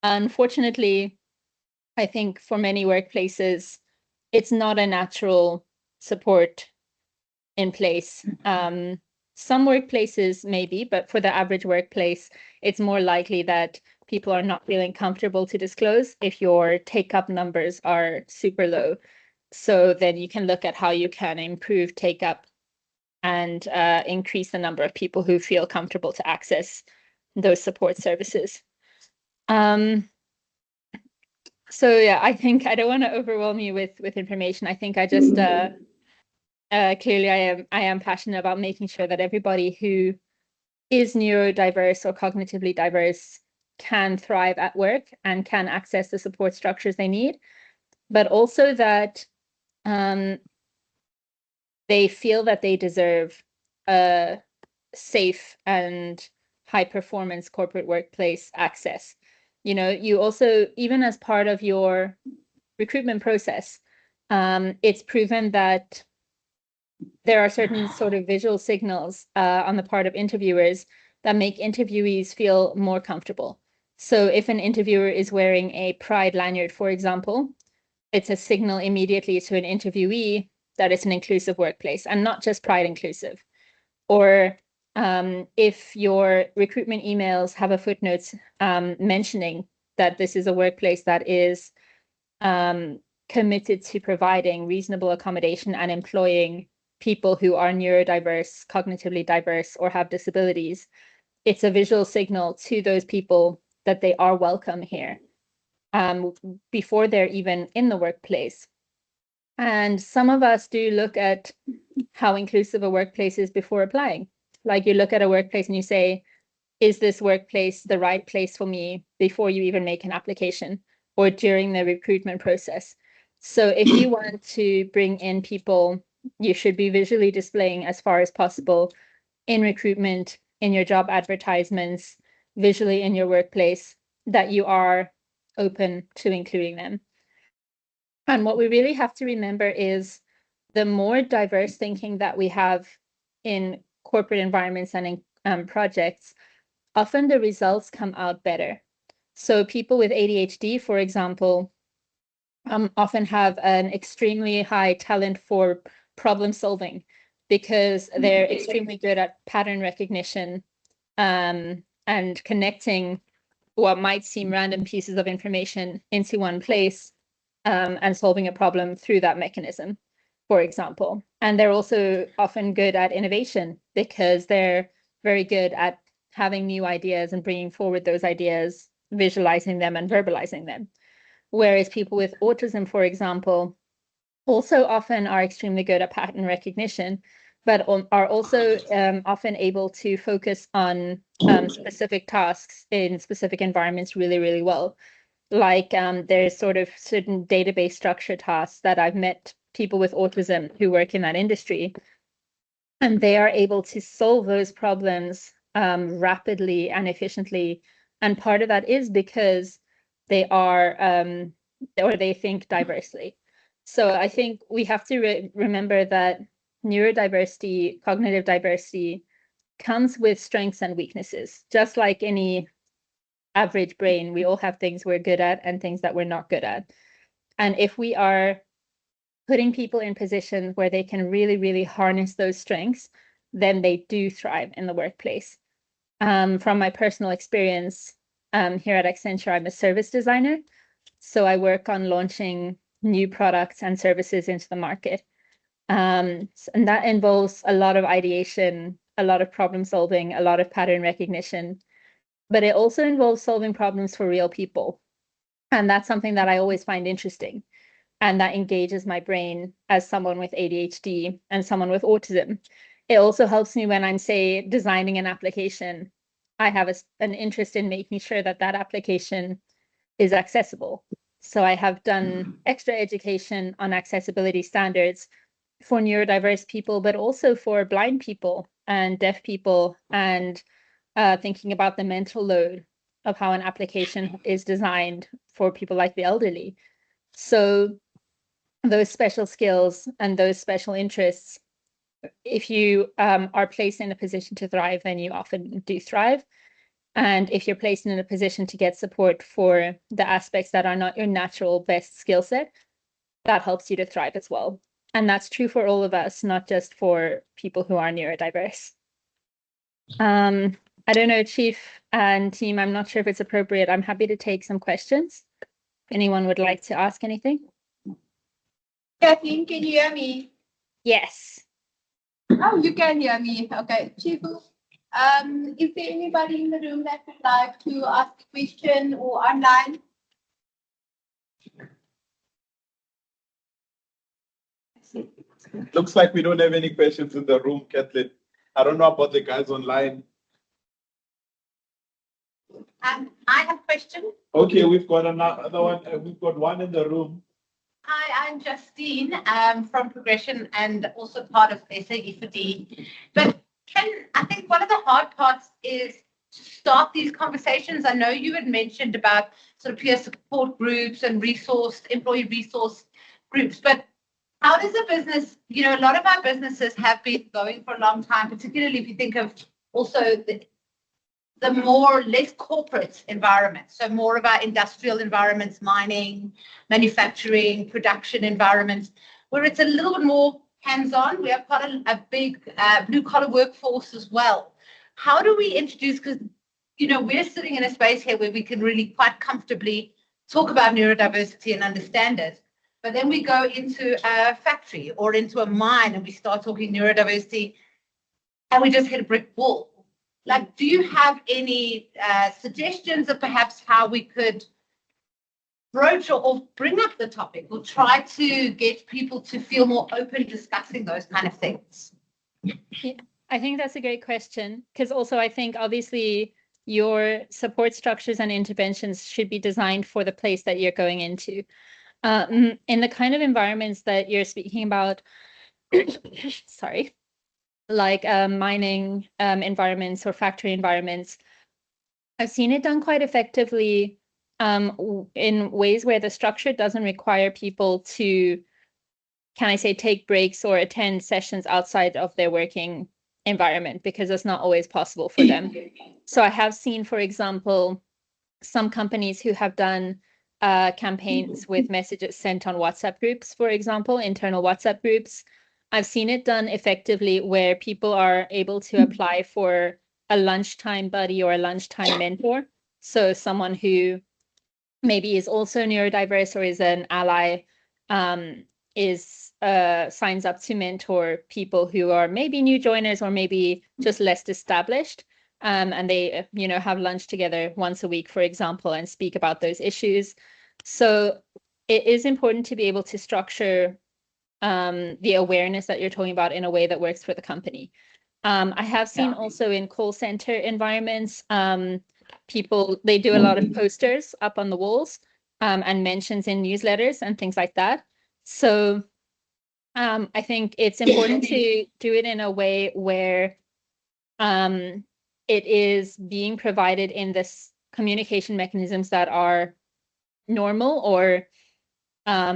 Unfortunately, I think for many workplaces, it's not a natural support in place. Some workplaces maybe, but for the average workplace, it's more likely that people are not feeling comfortable to disclose if your take-up numbers are super low. So then you can look at how you can improve take-up and increase the number of people who feel comfortable to access those support services. So yeah, I think I don't want to overwhelm you with information. I think I just clearly I am passionate about making sure that everybody who is neurodiverse or cognitively diverse can thrive at work and can access the support structures they need, but also that they feel that they deserve a safe and high performance corporate workplace access. You know, you also, even as part of your recruitment process, it's proven that there are certain sort of visual signals on the part of interviewers that make interviewees feel more comfortable. So if an interviewer is wearing a pride lanyard, for example, it's a signal immediately to an interviewee that it's an inclusive workplace and not just pride inclusive. Or if your recruitment emails have a footnote mentioning that this is a workplace that is committed to providing reasonable accommodation and employing people who are neurodiverse, cognitively diverse, or have disabilities, it's a visual signal to those people that they are welcome here before they're even in the workplace. And some of us do look at how inclusive a workplace is before applying. Like you look at a workplace and you say, is this workplace the right place for me before you even make an application or during the recruitment process? So if you want to bring in people, you should be visually displaying as far as possible in recruitment, in your job advertisements, visually in your workplace, that you are open to including them. And what we really have to remember is the more diverse thinking that we have in corporate environments and in projects, often the results come out better. So people with ADHD, for example, often have an extremely high talent for problem solving because they're extremely good at pattern recognition and connecting what might seem random pieces of information into one place and solving a problem through that mechanism, for example. And they're also often good at innovation because they're very good at having new ideas and bringing forward those ideas, visualizing them and verbalizing them. Whereas people with autism, for example, also often are extremely good at pattern recognition, but are also often able to focus on specific tasks in specific environments really, really well. Like there's sort of certain database structure tasks that I've met people with autism who work in that industry, and they are able to solve those problems rapidly and efficiently. And part of that is because they are, or they think diversely. So I think we have to remember that neurodiversity, cognitive diversity comes with strengths and weaknesses. Just like any average brain, we all have things we're good at and things that we're not good at. And if we are putting people in positions where they can really, really harness those strengths, then they do thrive in the workplace. From my personal experience here at Accenture, I'm a service designer. So I work on launching new products and services into the market. And that involves a lot of ideation, a lot of problem solving, a lot of pattern recognition, but it also involves solving problems for real people. And that's something that I always find interesting. And that engages my brain as someone with ADHD and someone with autism. It also helps me when I'm, say, designing an application. I have an interest in making sure that that application is accessible. So I have done extra education on accessibility standards for neurodiverse people, but also for blind people and deaf people, and thinking about the mental load of how an application is designed for people like the elderly. So those special skills and those special interests, if you are placed in a position to thrive, then you often do thrive. And if you're placed in a position to get support for the aspects that are not your natural best skill set, that helps you to thrive as well. And that's true for all of us, not just for people who are neurodiverse. I don't know, Chief and team, I'm not sure if it's appropriate. I'm happy to take some questions. If anyone would like to ask anything. Kathleen, can you hear me? Yes. Oh, you can hear me. Okay. Chief, is there anybody in the room that would like to ask a question or online? Looks like we don't have any questions in the room, Kathleen. I don't know about the guys online. I have a question. Okay, we've got another one. We've got one in the room. Hi, I'm Justine from Progression and also part of SAE4D. But I think one of the hard parts is to start these conversations. I know you had mentioned about sort of peer support groups and employee resource groups, but how does a business, a lot of our businesses have been going for a long time, particularly if you think of also the more less corporate environments, so more of our industrial environments, mining, manufacturing, production environments, where it's a little bit more hands-on. We have quite a big blue-collar workforce as well. How do we introduce, because, we're sitting in a space here where we can really quite comfortably talk about neurodiversity and understand it, but then we go into a factory or into a mine and we start talking neurodiversity and we just hit a brick wall. Like, do you have any suggestions of perhaps how we could broach or bring up the topic or try to get people to feel more open discussing those kind of things? Yeah, I think that's a great question, because also I think obviously your support structures and interventions should be designed for the place that you're going into. In the kind of environments that you're speaking about, sorry, like mining environments or factory environments, I've seen it done quite effectively in ways where the structure doesn't require people to, can I say, take breaks or attend sessions outside of their working environment, because it's not always possible for them. So I have seen, for example, some companies who have done campaigns with messages sent on WhatsApp groups, for example, internal WhatsApp groups. I've seen it done effectively where people are able to apply for a lunchtime buddy or a lunchtime mentor. So someone who maybe is also neurodiverse or is an ally signs up to mentor people who are maybe new joiners or maybe just less established. And they, have lunch together once a week, for example, and speak about those issues. So it is important to be able to structure the awareness that you're talking about in a way that works for the company. I have seen also in call center environments, people, they do a lot of posters up on the walls and mentions in newsletters and things like that. So I think it's important to do it in a way where it is being provided in this communication mechanisms that are normal or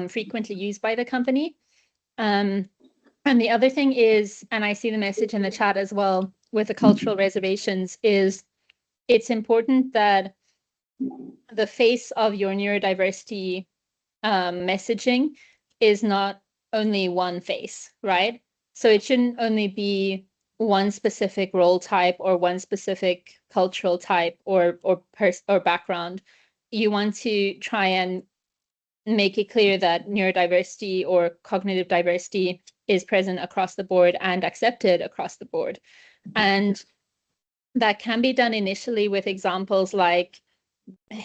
frequently used by the company. And the other thing is, and I see the message in the chat as well with the cultural reservations, is it's important that the face of your neurodiversity messaging is not only one face, right? So it shouldn't only be one specific role type or one specific cultural type or background. You want to try and make it clear that neurodiversity or cognitive diversity is present across the board and accepted across the board. And that can be done initially with examples like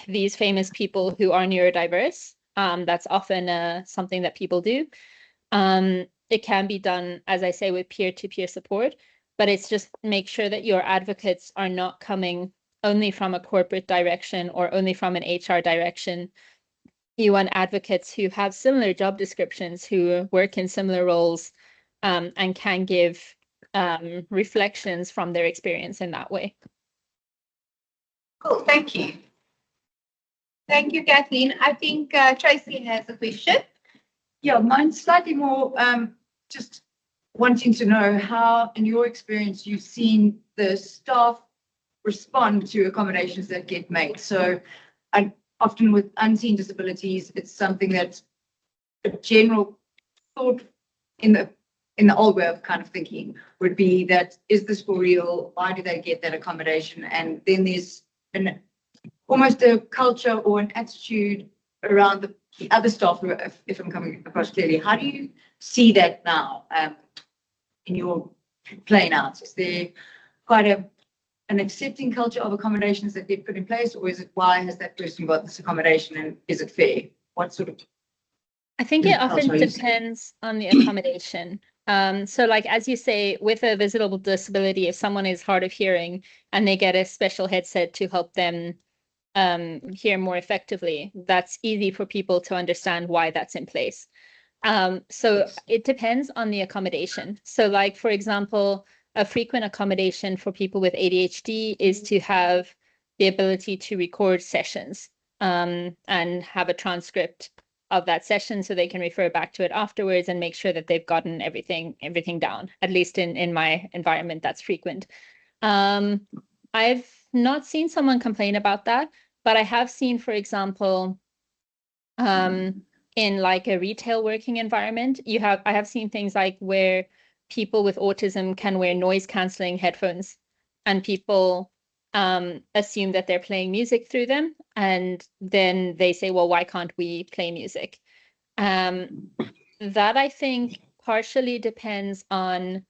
these famous people who are neurodiverse. That's often something that people do. It can be done, as I say, with peer-to-peer support, but it's just make sure that your advocates are not coming only from a corporate direction or only from an HR direction. You want advocates who have similar job descriptions, who work in similar roles, and can give reflections from their experience in that way. Cool, thank you. Thank you, Kathleen. I think Tracy has a question. Yeah, mine's slightly more just wanting to know how, in your experience, you've seen the staff respond to accommodations that get made. So often with unseen disabilities, it's something that's a general thought in the old way of kind of thinking would be that, is this for real? Why do they get that accommodation? And then there's almost a culture or an attitude around the other staff, if I'm coming across clearly. How do you see that now in your playing out? Is there quite an accepting culture of accommodations that they've put in place, or is it, why has that person got this accommodation and is it fair? What sort of? I think it often depends on the accommodation. So like, as you say, with a visible disability, if someone is hard of hearing and they get a special headset to help them hear more effectively, that's easy for people to understand why that's in place. So it depends on the accommodation. So like, for example, a frequent accommodation for people with ADHD is to have the ability to record sessions and have a transcript of that session so they can refer back to it afterwards and make sure that they've gotten everything down. At least in my environment, that's frequent. I've not seen someone complain about that, but I have seen, for example, in like a retail working environment, I have seen things like where people with autism can wear noise cancelling headphones and people assume that they're playing music through them, and then they say, well, why can't we play music? That I think partially depends on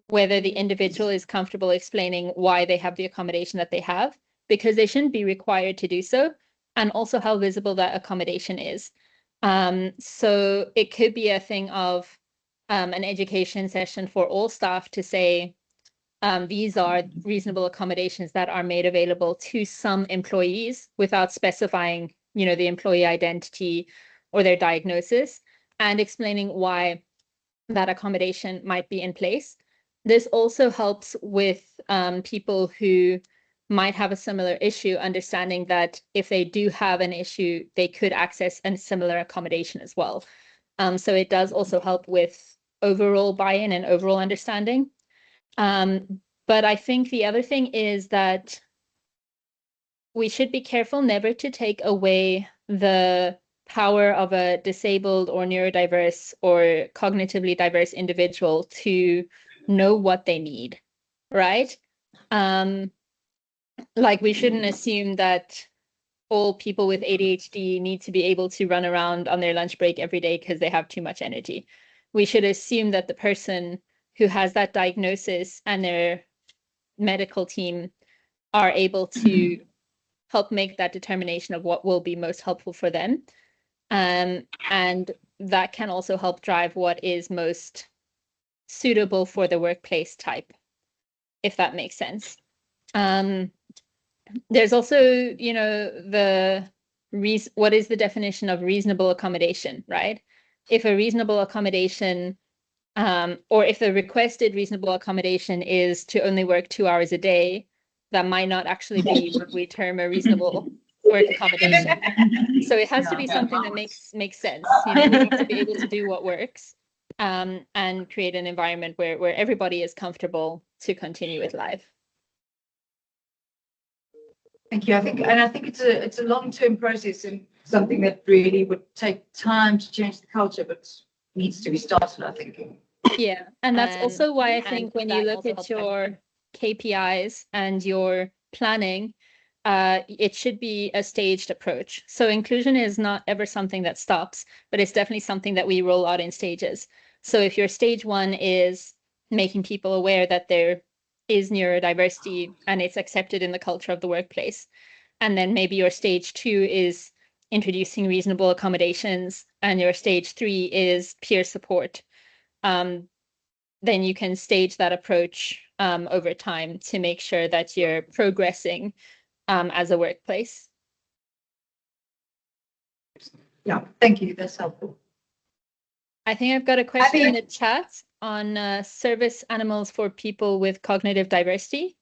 whether the individual is comfortable explaining why they have the accommodation that they have, because they shouldn't be required to do so, and also how visible that accommodation is. So it could be a thing of an education session for all staff to say, these are reasonable accommodations that are made available to some employees without specifying, the employee identity or their diagnosis, and explaining why that accommodation might be in place. This also helps with people who might have a similar issue, understanding that if they do have an issue, they could access a similar accommodation as well. So it does also help with overall buy-in and overall understanding. But I think the other thing is that we should be careful never to take away the power of a disabled or neurodiverse or cognitively diverse individual to know what they need, right? Like we shouldn't assume that all people with ADHD need to be able to run around on their lunch break every day because they have too much energy. We should assume that the person who has that diagnosis and their medical team are able to help make that determination of what will be most helpful for them. And that can also help drive what is most suitable for the workplace type, if that makes sense. There's also, you know, what is the definition of reasonable accommodation, right? If a reasonable accommodation, or if the requested reasonable accommodation is to only work 2 hours a day, that might not actually be what we term a reasonable work accommodation. So it has to be something that makes sense. You know, we need to be able to do what works, and create an environment where everybody is comfortable to continue with life. Thank you. I think it's a long-term process and something that really would take time to change the culture, but needs to be started, I think. Yeah, and that's also why I think when you look at your KPIs and your planning, it should be a staged approach. So inclusion is not ever something that stops, but it's definitely something that we roll out in stages. So if your stage 1 is making people aware that there is neurodiversity and it's accepted in the culture of the workplace, and then maybe your stage 2 is introducing reasonable accommodations, and your stage 3 is peer support, then you can stage that approach over time to make sure that you're progressing as a workplace. Yeah, thank you. That's helpful. I think I've got a question in the chat on service animals for people with cognitive diversity.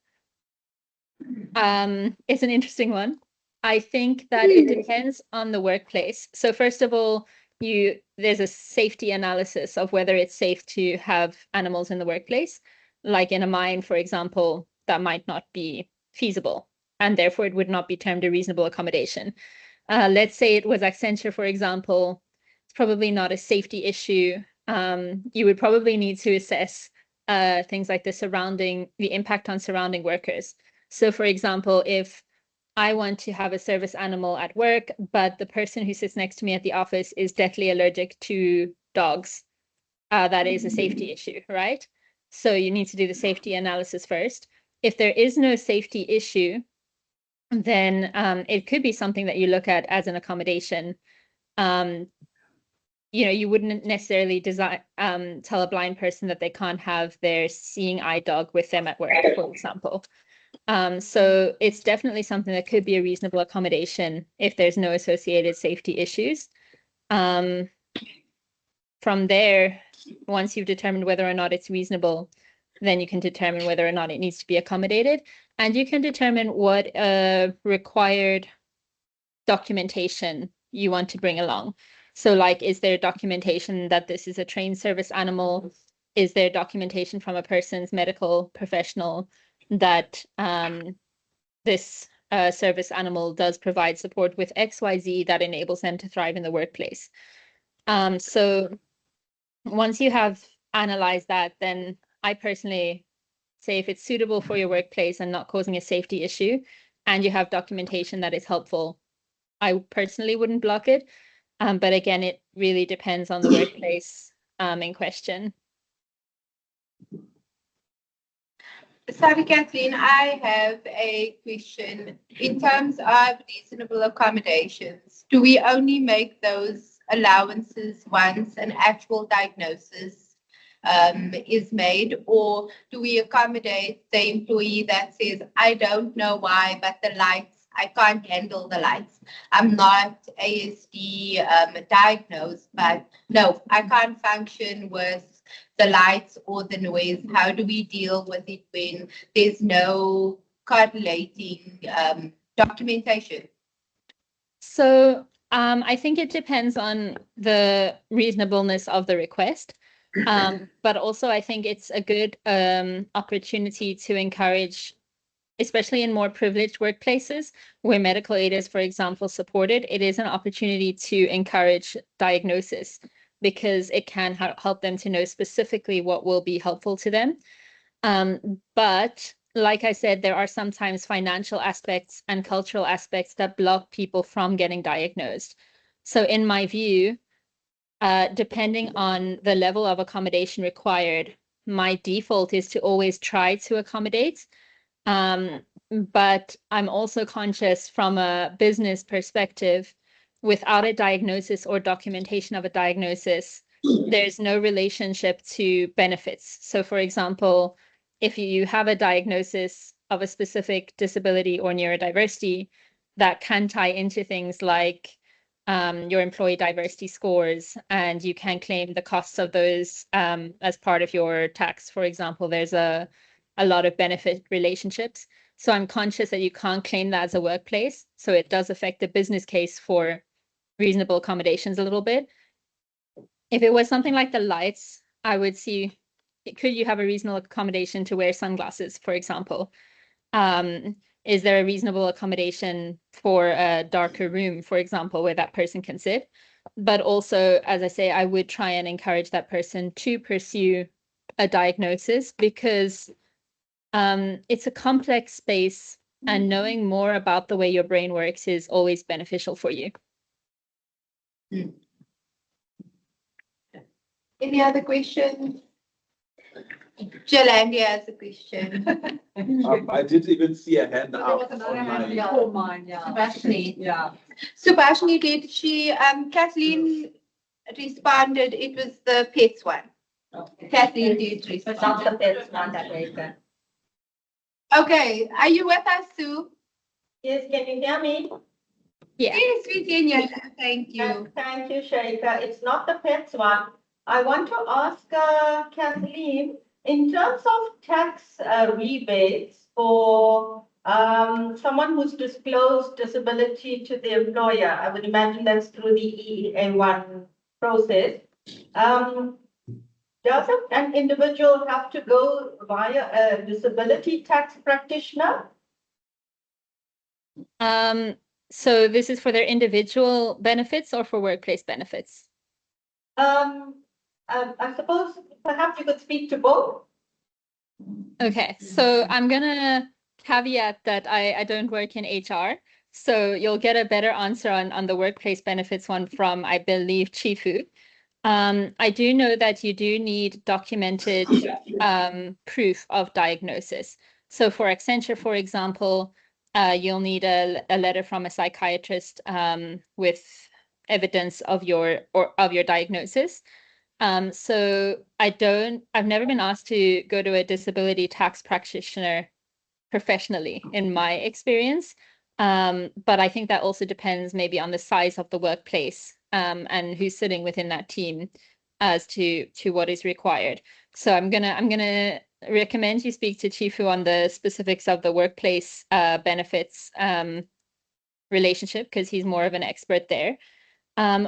It's an interesting one. I think that it depends on the workplace. So first of all, there's a safety analysis of whether it's safe to have animals in the workplace. Like in a mine, for example, that might not be feasible, and therefore it would not be termed a reasonable accommodation. Let's say it was Accenture, for example. It's probably not a safety issue. You would probably need to assess things like the impact on surrounding workers. So for example, if I want to have a service animal at work, but the person who sits next to me at the office is deathly allergic to dogs, that is a safety issue, right? So you need to do the safety analysis first. If there is no safety issue, then it could be something that you look at as an accommodation. You know, you wouldn't necessarily tell a blind person that they can't have their seeing eye dog with them at work, for example. So it's definitely something that could be a reasonable accommodation if there's no associated safety issues. From there, once you've determined whether or not it's reasonable, then you can determine whether or not it needs to be accommodated. And you can determine what required documentation you want to bring along. So like, is there documentation that this is a trained service animal? Is there documentation from a person's medical professional that this service animal does provide support with XYZ that enables them to thrive in the workplace? So once you have analyzed that, then I personally say if it's suitable for your workplace and not causing a safety issue, and you have documentation that is helpful, I personally wouldn't block it. But again, it really depends on the workplace in question. Sorry, Kathleen, I have a question. In terms of reasonable accommodations, do we only make those allowances once an actual diagnosis is made, or do we accommodate the employee that says, I don't know why, but the lights I can't handle the lights. I'm not ASD diagnosed, but no, I can't function with the lights or the noise. How do we deal with it when there's no correlating documentation? So I think it depends on the reasonableness of the request. But also I think it's a good opportunity to encourage, especially in more privileged workplaces where medical aid is, for example, supported, it is an opportunity to encourage diagnosis because it can help them to know specifically what will be helpful to them. But like I said, there are sometimes financial aspects and cultural aspects that block people from getting diagnosed. So in my view, depending on the level of accommodation required, my default is to always try to accommodate. But I'm also conscious from a business perspective, without a diagnosis or documentation of a diagnosis, there's no relationship to benefits. So for example, if you have a diagnosis of a specific disability or neurodiversity, that can tie into things like your employee diversity scores, and you can claim the costs of those as part of your tax. For example, there's a lot of benefit relationships. So I'm conscious that you can't claim that as a workplace. So it does affect the business case for reasonable accommodations a little bit. If it was something like the lights, I would see, could you have a reasonable accommodation to wear sunglasses, for example? Is there a reasonable accommodation for a darker room, for example, where that person can sit? But also, as I say, I would try and encourage that person to pursue a diagnosis because it's a complex space and knowing more about the way your brain works is always beneficial for you. Any other questions? Jolandi has a question. I didn't even see a hand There up was another hand, online. yeah. Oh, mine, yeah. Subhashini. Yeah. Subhashini, did she, Kathleen responded, it was the pets one. Kathleen did respond. Not the pets, not that way. Okay, are you with us, Sue? Yes, can you hear me? Yeah. Yes, we can hear you. Thank you. Thank you, Shaieka. It's not the pets one. I want to ask Kathleen, in terms of tax rebates for someone who's disclosed disability to the employer, I would imagine that's through the EEA1 process. Doesn't an individual have to go via a disability tax practitioner? So this is for their individual benefits or for workplace benefits? I suppose perhaps you could speak to both. Okay, so I'm gonna caveat that I don't work in HR, so you'll get a better answer on the workplace benefits one from, I believe, Chifu. I do know that you do need documented proof of diagnosis. So for Accenture, for example, you'll need a letter from a psychiatrist with evidence of your diagnosis. So I've never been asked to go to a disability tax practitioner professionally in my experience. But I think that also depends maybe on the size of the workplace and who's sitting within that team as to what is required. So I'm gonna recommend you speak to Chifu on the specifics of the workplace benefits relationship because he's more of an expert there.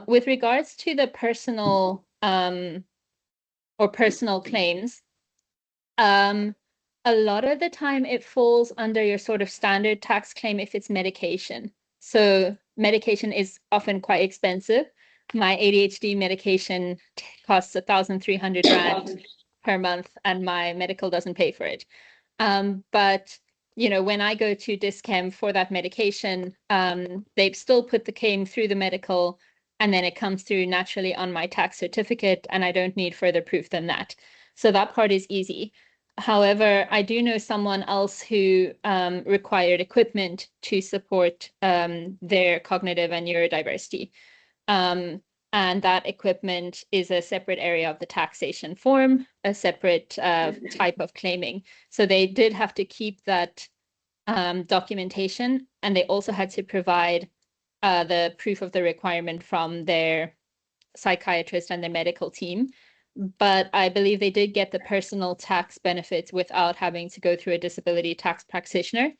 With regards to the personal claims, a lot of the time it falls under your sort of standard tax claim if it's medication. So medication is often quite expensive. My ADHD medication costs 1,300 Rand per month and my medical doesn't pay for it. But you know, when I go to Dischem for that medication, they still put the claim through the medical and then it comes through naturally on my tax certificate and I don't need further proof than that. So that part is easy. However, I do know someone else who required equipment to support their cognitive and neurodiversity. And that equipment is a separate area of the taxation form, a separate type of claiming. So they did have to keep that documentation and they also had to provide the proof of the requirement from their psychiatrist and their medical team. But I believe they did get the personal tax benefits without having to go through a disability tax practitioner.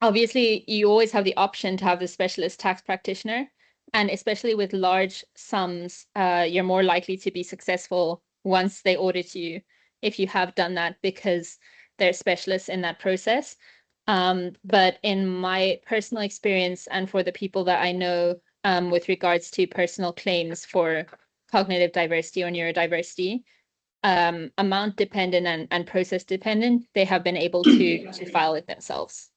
Obviously, you always have the option to have the specialist tax practitioner, and especially with large sums, you're more likely to be successful once they audit you if you have done that, because they're specialists in that process. But in my personal experience and for the people that I know with regards to personal claims for cognitive diversity or neurodiversity, amount dependent and process dependent, they have been able to file it themselves.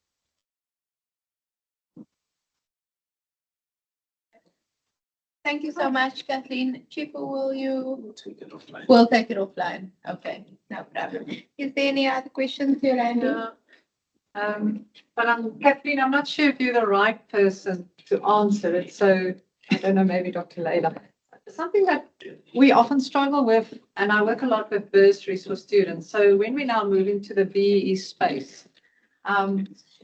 Thank you so much, Kathleen. Chifu, will you? We'll take it offline. We'll take it offline. Okay, no problem. Is there any other questions here, Andy? But Kathleen, I'm not sure if you're the right person to answer it. So I don't know, maybe Dr. Leila. Something that we often struggle with, and I work a lot with bursaries for students. So when we now move into the BEE space,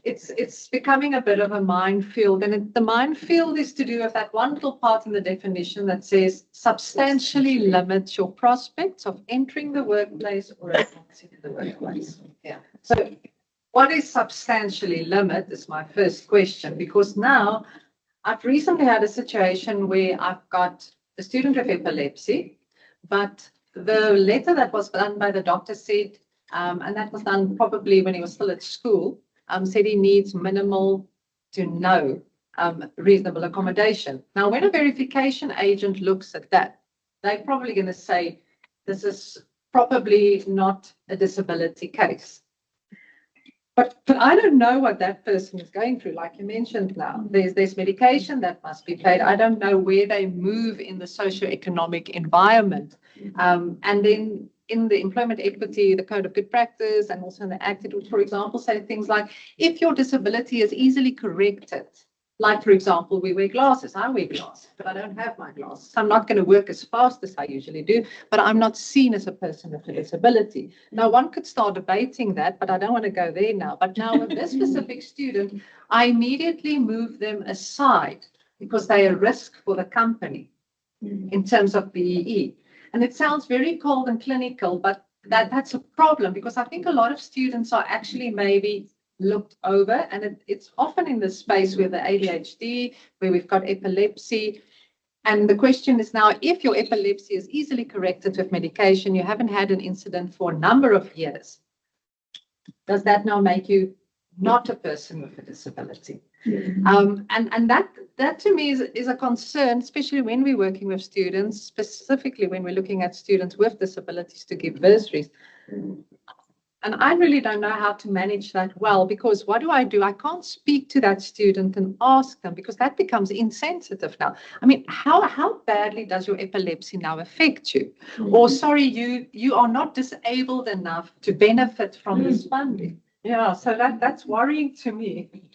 it's becoming a bit of a minefield, and the minefield is to do with that one little part in the definition that says substantially limits your prospects of entering the workplace or advancing in the workplace. Yeah. So what is substantially limit is my first question, because now I've recently had a situation where I've got a student with epilepsy, but the letter that was done by the doctor said, and that was done probably when he was still at school, said he needs minimal to no reasonable accommodation. Now, when a verification agent looks at that, they're probably going to say, this is probably not a disability case. But I don't know what that person is going through. Like you mentioned now, there's medication that must be paid. I don't know where they move in the socioeconomic environment. And then in the employment equity, the code of good practice, and also in the act, it would, for example, say things like, if your disability is easily corrected, like, for example, we wear glasses. I wear glasses, but I don't have my glasses. I'm not going to work as fast as I usually do, but I'm not seen as a person with a disability. Now, one could start debating that, but I don't want to go there now. But now with this specific student, I immediately move them aside because they are a risk for the company in terms of BEE. And it sounds very cold and clinical, but that's a problem, because I think a lot of students are actually maybe looked over, and it's often in the space where the ADHD, where we've got epilepsy. And the question is now, if your epilepsy is easily corrected with medication, you haven't had an incident for a number of years, does that now make you not a person with a disability? And that to me is a concern, especially when we're working with students, specifically when we're looking at students with disabilities to give bursaries. And I really don't know how to manage that well, because what do? I can't speak to that student and ask them, because that becomes insensitive now. I mean, how badly does your epilepsy now affect you? Or, sorry, you are not disabled enough to benefit from this funding. Yeah, so that's worrying to me.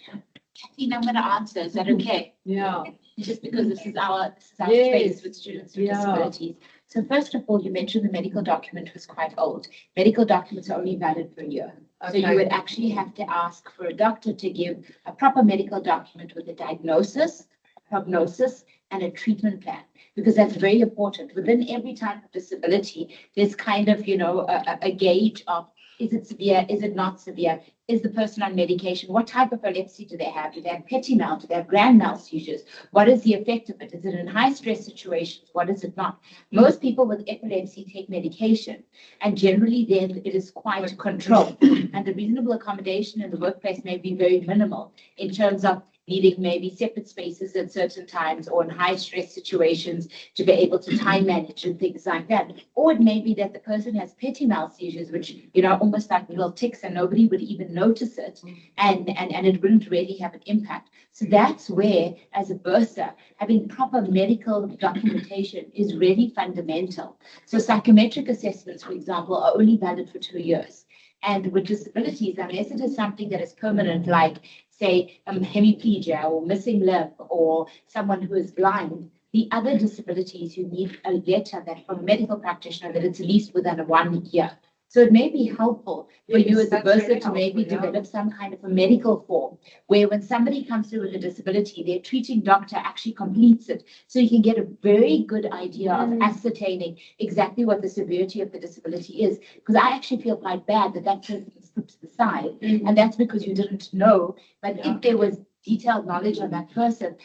Kathleen, I'm going to answer. Is that okay? Yeah. Just because this is our space with students with disabilities. So first of all, you mentioned the medical document was quite old. Medical documents are only valid for a year. Okay. So you would actually have to ask for a doctor to give a proper medical document with a diagnosis, a prognosis, and a treatment plan, because that's very important. Within every type of disability, there's kind of, a gauge of, is it severe? Is it not severe? Is the person on medication? What type of epilepsy do they have? Do they have petit mal? Do they have grand mal seizures? What is the effect of it? Is it in high stress situations? What is it not? Most people with epilepsy take medication, and generally then it is quite controlled. And the reasonable accommodation in the workplace may be very minimal in terms of needing maybe separate spaces at certain times, or in high stress situations to be able to time manage and things like that. Or it may be that the person has petit mal seizures, which, almost like little tics, and nobody would even notice it, and it wouldn't really have an impact. So that's where, as a bursa, having proper medical documentation is really fundamental. So psychometric assessments, for example, are only valid for 2 years. And with disabilities, unless it is something that is permanent, like, say, hemiplegia or missing limb, or someone who is blind, the other disabilities, you need a letter that from a medical practitioner that it's at least within 1 year. So it may be helpful for you Yes, as a that's very person to maybe helpful, yeah. develop some kind of a medical form where when somebody comes through with a disability, their treating doctor actually completes it. So you can get a very good idea of ascertaining exactly what the severity of the disability is. Because I actually feel quite bad that that person is put to the side. And that's because you didn't know. But if there was detailed knowledge on that person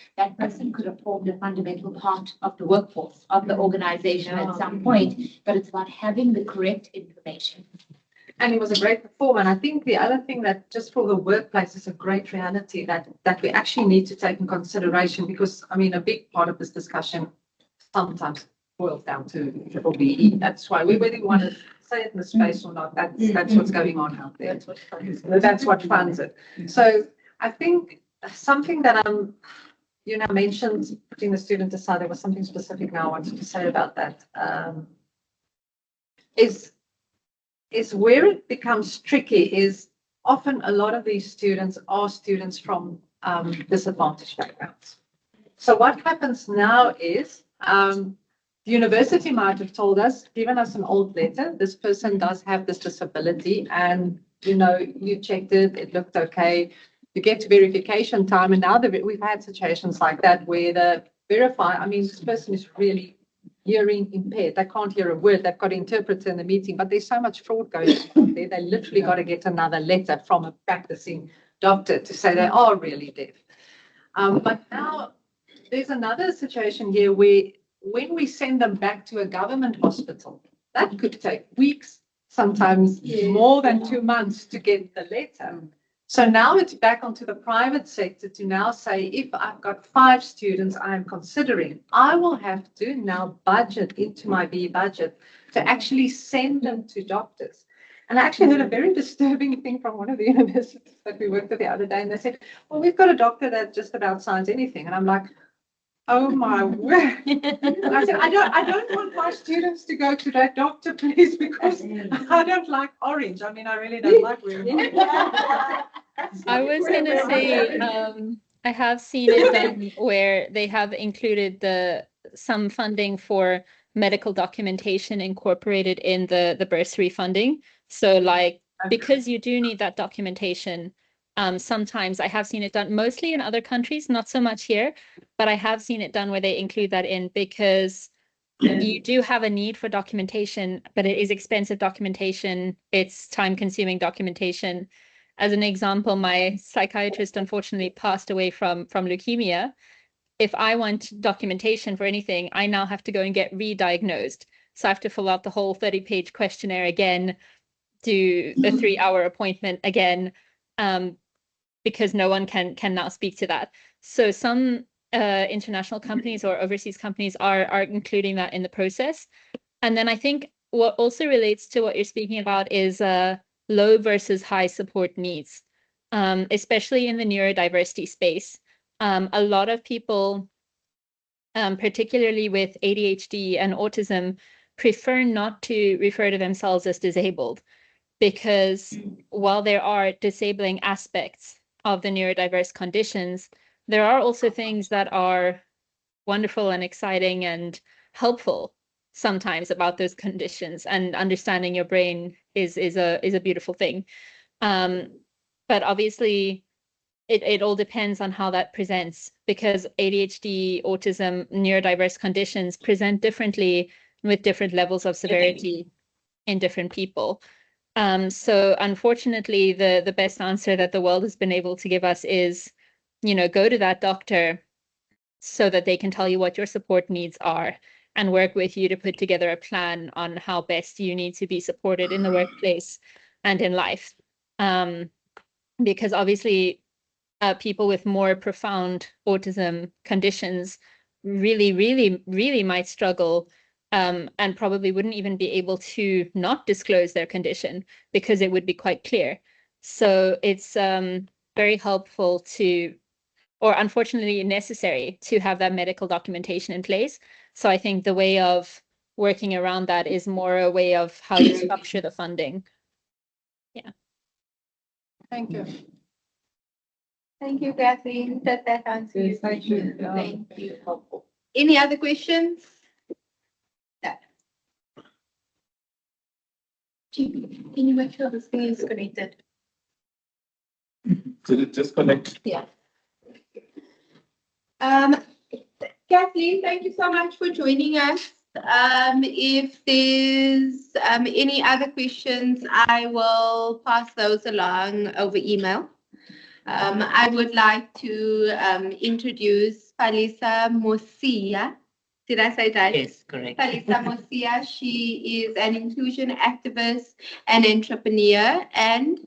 could have formed a fundamental part of the workforce, of the organization at some point. But it's about having the correct information. And he was a great performer. And I think the other thing that just for the workplace is a great reality that we actually need to take in consideration, because I mean, a big part of this discussion sometimes boils down to triple BE. That's why we really want to say it in the space or not. That's what's going on out there. That's what funds it. So I think something that mentioned putting the student aside, there was something specific now I wanted to say about that, is where it becomes tricky is often a lot of these students are students from disadvantaged backgrounds. So what happens now is the university might have told us, given us an old letter, this person does have this disability, and you checked it, it looked okay. You get to verification time, and now we've had situations like that where the this person is really hearing impaired. They can't hear a word. They've got an interpreter in the meeting, but there's so much fraud going on there. They literally got to get another letter from a practicing doctor to say they are really deaf. But now there's another situation here where when we send them back to a government hospital, that could take weeks, sometimes more than 2 months to get the letter. So now it's back onto the private sector to now say, if I've got 5 students I'm considering, I will have to now budget into my B budget to actually send them to doctors. And I actually heard a very disturbing thing from one of the universities that we worked with the other day, and they said, well, we've got a doctor that just about signs anything. And I'm like, oh my word. I said, I don't want my students to go to that doctor, please, because I don't like orange. I mean, I really don't like wearing orange. I was going to say, I have seen it done where they have included some funding for medical documentation incorporated in the bursary funding. So because you do need that documentation, sometimes I have seen it done, mostly in other countries, not so much here, but I have seen it done where they include that in because you do have a need for documentation, but it is expensive documentation. It's time-consuming documentation. As an example, my psychiatrist unfortunately passed away from leukemia. If I want documentation for anything, I now have to go and get re-diagnosed. So I have to fill out the whole 30-page questionnaire again, do a 3-hour appointment again, because no one can now speak to that. So some international companies or overseas companies are including that in the process. And then I think what also relates to what you're speaking about is low versus high support needs, especially in the neurodiversity space. A lot of people, particularly with ADHD and autism, prefer not to refer to themselves as disabled because while there are disabling aspects of the neurodiverse conditions, there are also things that are wonderful and exciting and helpful sometimes about those conditions, and understanding your brain is a beautiful thing. But obviously it all depends on how that presents, because ADHD, autism, neurodiverse conditions present differently with different levels of severity in different people. So unfortunately, the best answer that the world has been able to give us is, go to that doctor so that they can tell you what your support needs are and work with you to put together a plan on how best you need to be supported in the workplace and in life. Because obviously, people with more profound autism conditions really, really, really might struggle and probably wouldn't even be able to not disclose their condition because it would be quite clear. So it's very helpful or unfortunately necessary to have that medical documentation in place. So I think the way of working around that is more a way of how you structure the funding. Yeah. Thank you. Thank you, Kathleen. That answers your Thank you. question. Thank you. Any other questions? No. Can you make sure this thing is connected? Did it disconnect? Yeah. Kathleen, thank you so much for joining us. If there's any other questions, I will pass those along over email. I would like to introduce Palesa Mosiea. Did I say that? Yes, correct. Palesa Mosiea. She is an inclusion activist, an entrepreneur, and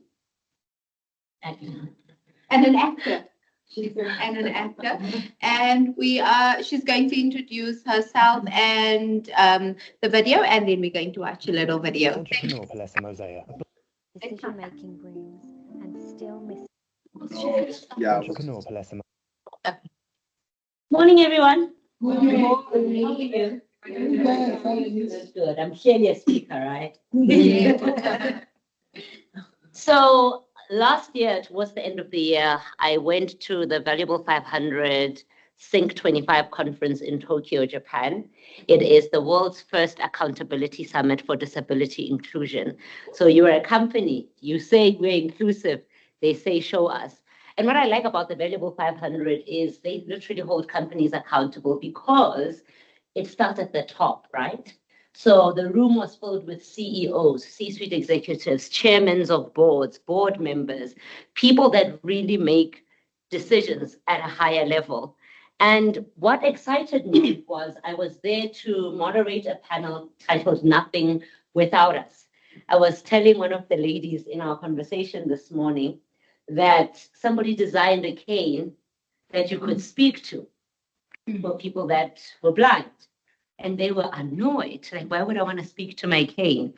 an actor. She's an actor, and she's going to introduce herself and the video, and then we're going to watch a little video. Entrepreneur Palesa Mosiea. Decision making brings and still miss. Yeah. Entrepreneur Palesa. Morning, everyone. Good morning. Good. I'm clearly a speaker, right? So last year, towards the end of the year, I went to the Valuable 500 Sync 25 conference in Tokyo, Japan. It is the world's first accountability summit for disability inclusion. So you're a company, you say we're inclusive, they say show us. And what I like about the Valuable 500 is they literally hold companies accountable because it starts at the top, right? So the room was filled with CEOs, C-suite executives, chairmen of boards, board members, people that really make decisions at a higher level. And what excited me was I was there to moderate a panel titled Nothing Without Us. I was telling one of the ladies in our conversation this morning that somebody designed a cane that you could speak to for people that were blind. And they were annoyed, like, why would I want to speak to my cane?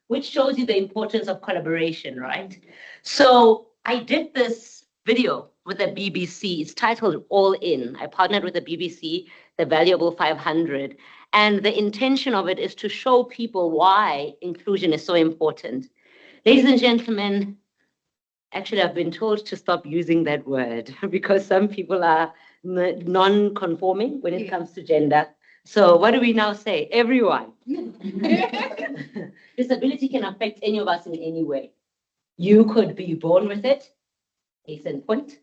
Which shows you the importance of collaboration, right? So I did this video with the BBC. It's titled All In. I partnered with the BBC, the Valuable 500. And the intention of it is to show people why inclusion is so important. Ladies and gentlemen, actually, I've been told to stop using that word because some people are non-conforming when it comes to gender. So what do we now say? Everyone. Disability can affect any of us in any way. You could be born with it, case in point,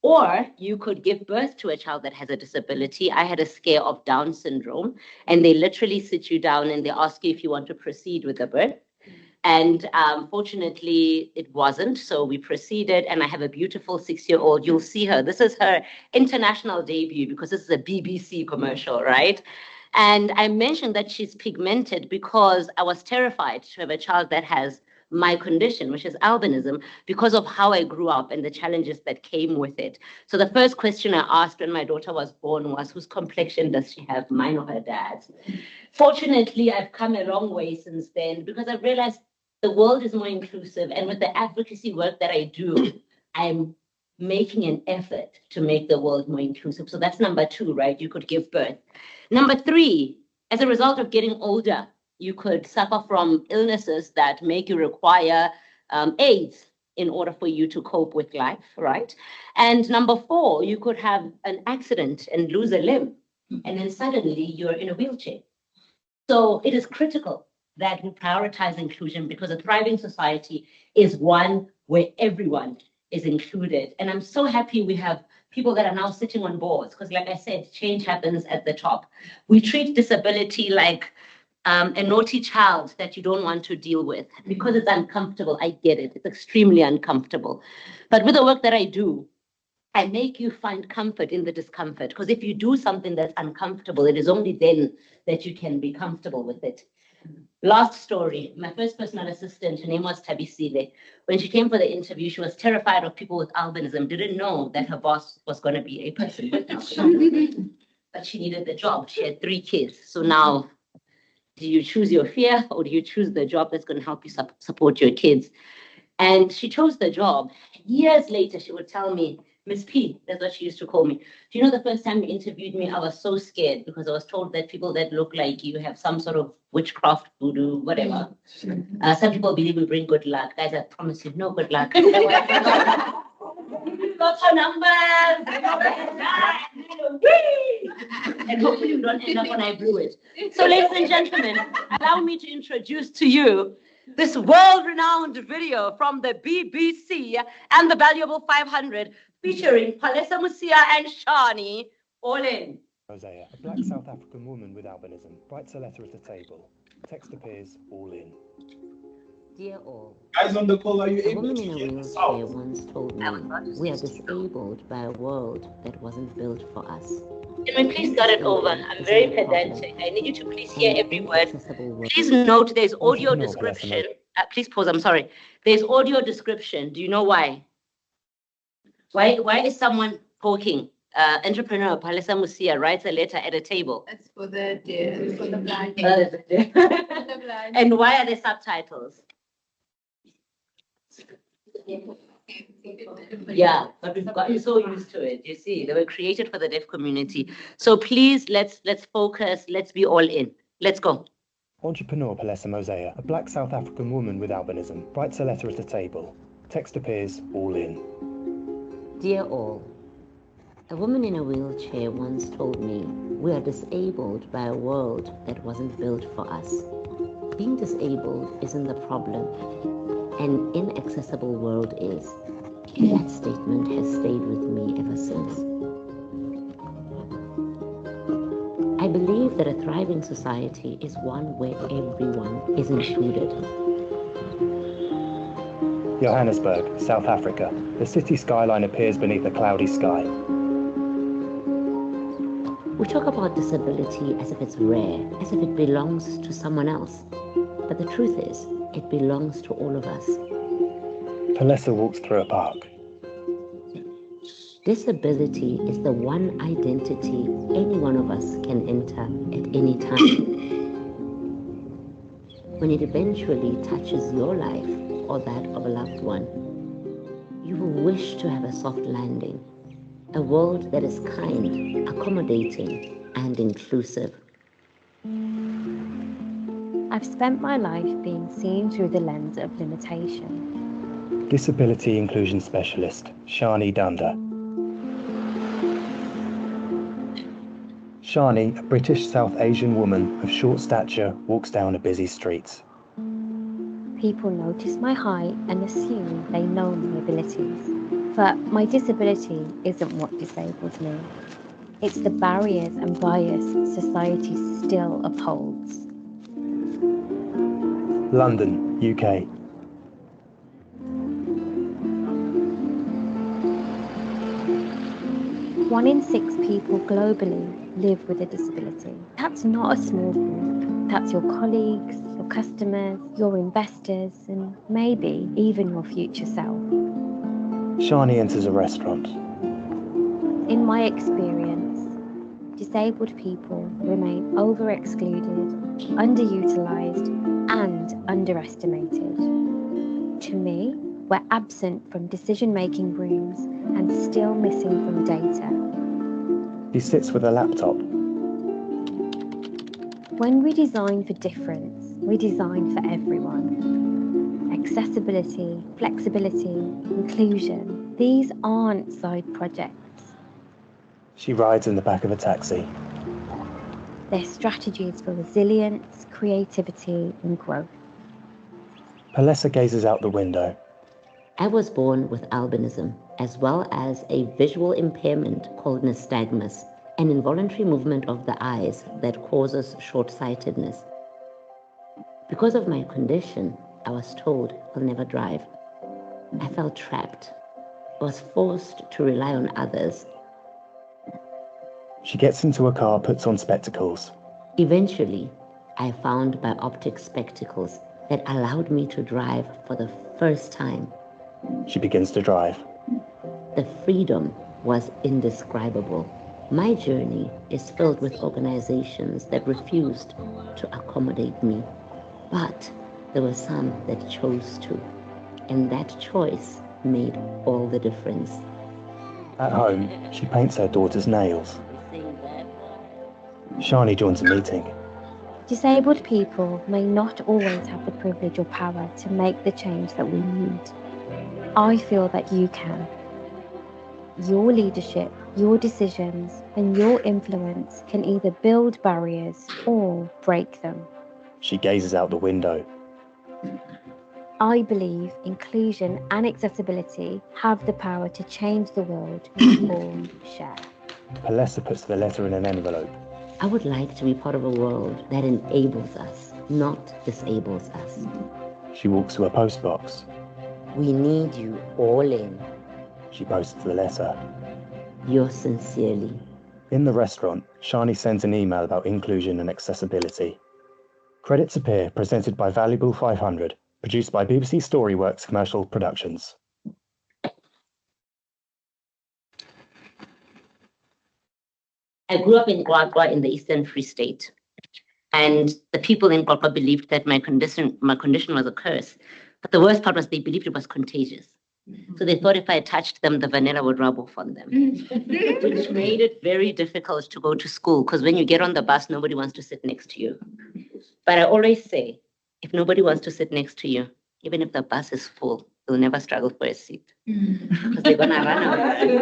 or you could give birth to a child that has a disability. I had a scare of Down syndrome, and they literally sit you down and they ask you if you want to proceed with the birth. And fortunately, it wasn't. So we proceeded, and I have a beautiful 6-year-old. You'll see her. This is her international debut because this is a BBC commercial, right? And I mentioned that she's pigmented because I was terrified to have a child that has my condition, which is albinism, because of how I grew up and the challenges that came with it. So the first question I asked when my daughter was born was, whose complexion does she have, mine or her dad's? Fortunately, I've come a long way since then because I've realized the world is more inclusive. And with the advocacy work that I do, I'm making an effort to make the world more inclusive. So that's number 2, right? You could give birth. Number 3, as a result of getting older, you could suffer from illnesses that make you require aids in order for you to cope with life, right? And number 4, you could have an accident and lose a limb, and then suddenly you're in a wheelchair. So it is critical that we prioritize inclusion because a thriving society is one where everyone is included. And I'm so happy we have people that are now sitting on boards because, like I said, change happens at the top. We treat disability like a naughty child that you don't want to deal with because it's uncomfortable. I get it. It's extremely uncomfortable. But with the work that I do, I make you find comfort in the discomfort because if you do something that's uncomfortable, it is only then that you can be comfortable with it. Last story, my first personal assistant, her name was Tabisile. When she came for the interview, she was terrified of people with albinism, didn't know that her boss was going to be a person with albinism. But she needed the job. She had 3 kids. So now, do you choose your fear or do you choose the job that's going to help you support your kids? And she chose the job. Years later, she would tell me, Miss P, that's what she used to call me. Do you know the first time you interviewed me, I was so scared because I was told that people that look like you have some sort of witchcraft, voodoo, whatever. Some people believe we bring good luck. Guys, I promise you, no good luck. Got her numbers. And hopefully we don't end up on I blew it. So ladies and gentlemen, allow me to introduce to you this world-renowned video from the BBC and the valuable 500 featuring Palesa, Mosiea and Shani. All in. Mosiea, a black South African woman with albinism, writes a letter at a table. Text appears, all in. Dear all, Guys on the call, are you a able woman to in a hear this wheelchair out? once told me, we are disabled by a world that wasn't built for us. Can we please start it over? I'm very pedantic. I need you to please hear every word. Please note there's audio Entrepreneur, description. Please pause, I'm sorry. There's audio description. Do you know why? Why is someone talking? Entrepreneur Palesa Mosiea writes a letter at a table. It's for the blind. And why are there subtitles? Yeah, but we've gotten so used to it. You see, they were created for the deaf community. So please, let's focus. Let's be all in. Let's go. Entrepreneur Palesa Mosiea, a black South African woman with albinism, writes a letter at a table. Text appears, all in. Dear all, a woman in a wheelchair once told me, we are disabled by a world that wasn't built for us. Being disabled isn't the problem. An inaccessible world is. That statement has stayed with me ever since. I believe that a thriving society is one where everyone is included. Johannesburg, South Africa. The city skyline appears beneath a cloudy sky. We talk about disability as if it's rare, as if it belongs to someone else. But the truth is, it belongs to all of us. Palesa walks through a park. Disability is the one identity any one of us can enter at any time. When it eventually touches your life or that of a loved one, you will wish to have a soft landing, a world that is kind, accommodating, and inclusive. I've spent my life being seen through the lens of limitation. Disability inclusion specialist, Shani Dunda. Shani, a British South Asian woman of short stature, walks down a busy street. People notice my height and assume they know my abilities. But my disability isn't what disables me. It's the barriers and bias society still upholds. London, UK. One in 6 people globally live with a disability. That's not a small group. That's your colleagues, your customers, your investors, and maybe even your future self. Shani enters a restaurant. In my experience, disabled people remain over-excluded, underutilised, and underestimated. To me, we're absent from decision-making rooms and still missing from data. He sits with a laptop. When we design for difference, we design for everyone. Accessibility, flexibility, inclusion, these aren't side projects. She rides in the back of a taxi. They're strategies for resilience, creativity, and growth. Palesa gazes out the window. I was born with albinism, as well as a visual impairment called nystagmus, an involuntary movement of the eyes that causes short-sightedness. Because of my condition, I was told I'll never drive. I felt trapped. I was forced to rely on others. She gets into a car, puts on spectacles. Eventually, I found bioptic spectacles that allowed me to drive for the first time. She begins to drive. The freedom was indescribable. My journey is filled with organizations that refused to accommodate me, but there were some that chose to, and that choice made all the difference. At home, she paints her daughter's nails. Shani joins a meeting. Disabled people may not always have the privilege or power to make the change that we need. I feel that you can. Your leadership, Your decisions and your influence can either build barriers or break them. She gazes out the window. I believe inclusion and accessibility have the power to change the world we all share. Palesa puts the letter in an envelope. I would like to be part of a world that enables us, not disables us. She walks to a postbox. We need you all in. She posts the letter. Yours sincerely. In the restaurant, Shani sends an email about inclusion and accessibility. Credits appear presented by Valuable 500, produced by BBC Storyworks Commercial Productions. I grew up in Gwagwa in the Eastern Free State. And the people in Gwagwa believed that my condition was a curse. But the worst part was they believed it was contagious. So they thought if I touched them, the vanilla would rub off on them, which made it very difficult to go to school because when you get on the bus, nobody wants to sit next to you. But I always say, if nobody wants to sit next to you, even if the bus is full, you'll never struggle for a seat because they're going to run away.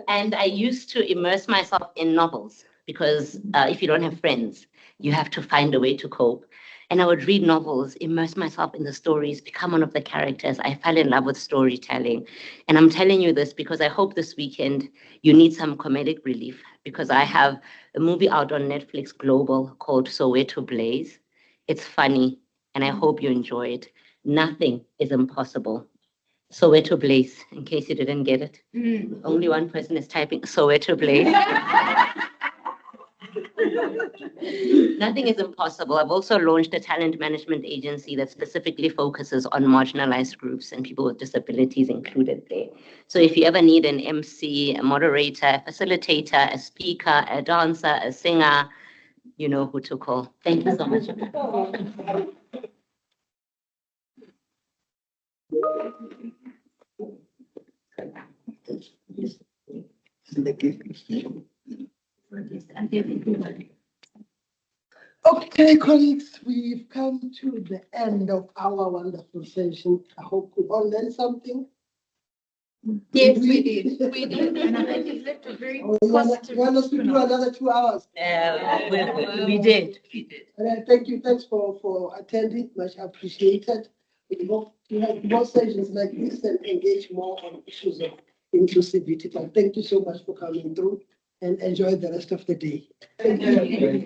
And I used to immerse myself in novels because if you don't have friends, you have to find a way to cope. And I would read novels, immerse myself in the stories, become one of the characters. I fell in love with storytelling. And I'm telling you this because I hope this weekend you need some comedic relief because I have a movie out on Netflix Global called Soweto Blaze. It's funny and I hope you enjoy it. Nothing is impossible. Soweto Blaze, in case you didn't get it. Only one person is typing Soweto Blaze. Nothing is impossible. I've also launched a talent management agency that specifically focuses on marginalized groups and people with disabilities included there. So if you ever need an MC, a moderator, a facilitator, a speaker, a dancer, a singer, you know who to call. Thank you so much. Okay, colleagues, we've come to the end of our wonderful session. I hope we all learned something. Yes, we did. We did. And I think it's left a very You want us to do another 2 hours? We did. Thanks for attending, much appreciated. We hope to have more sessions like this and engage more on issues of inclusivity. But thank you so much for coming through and enjoy the rest of the day. Thank you.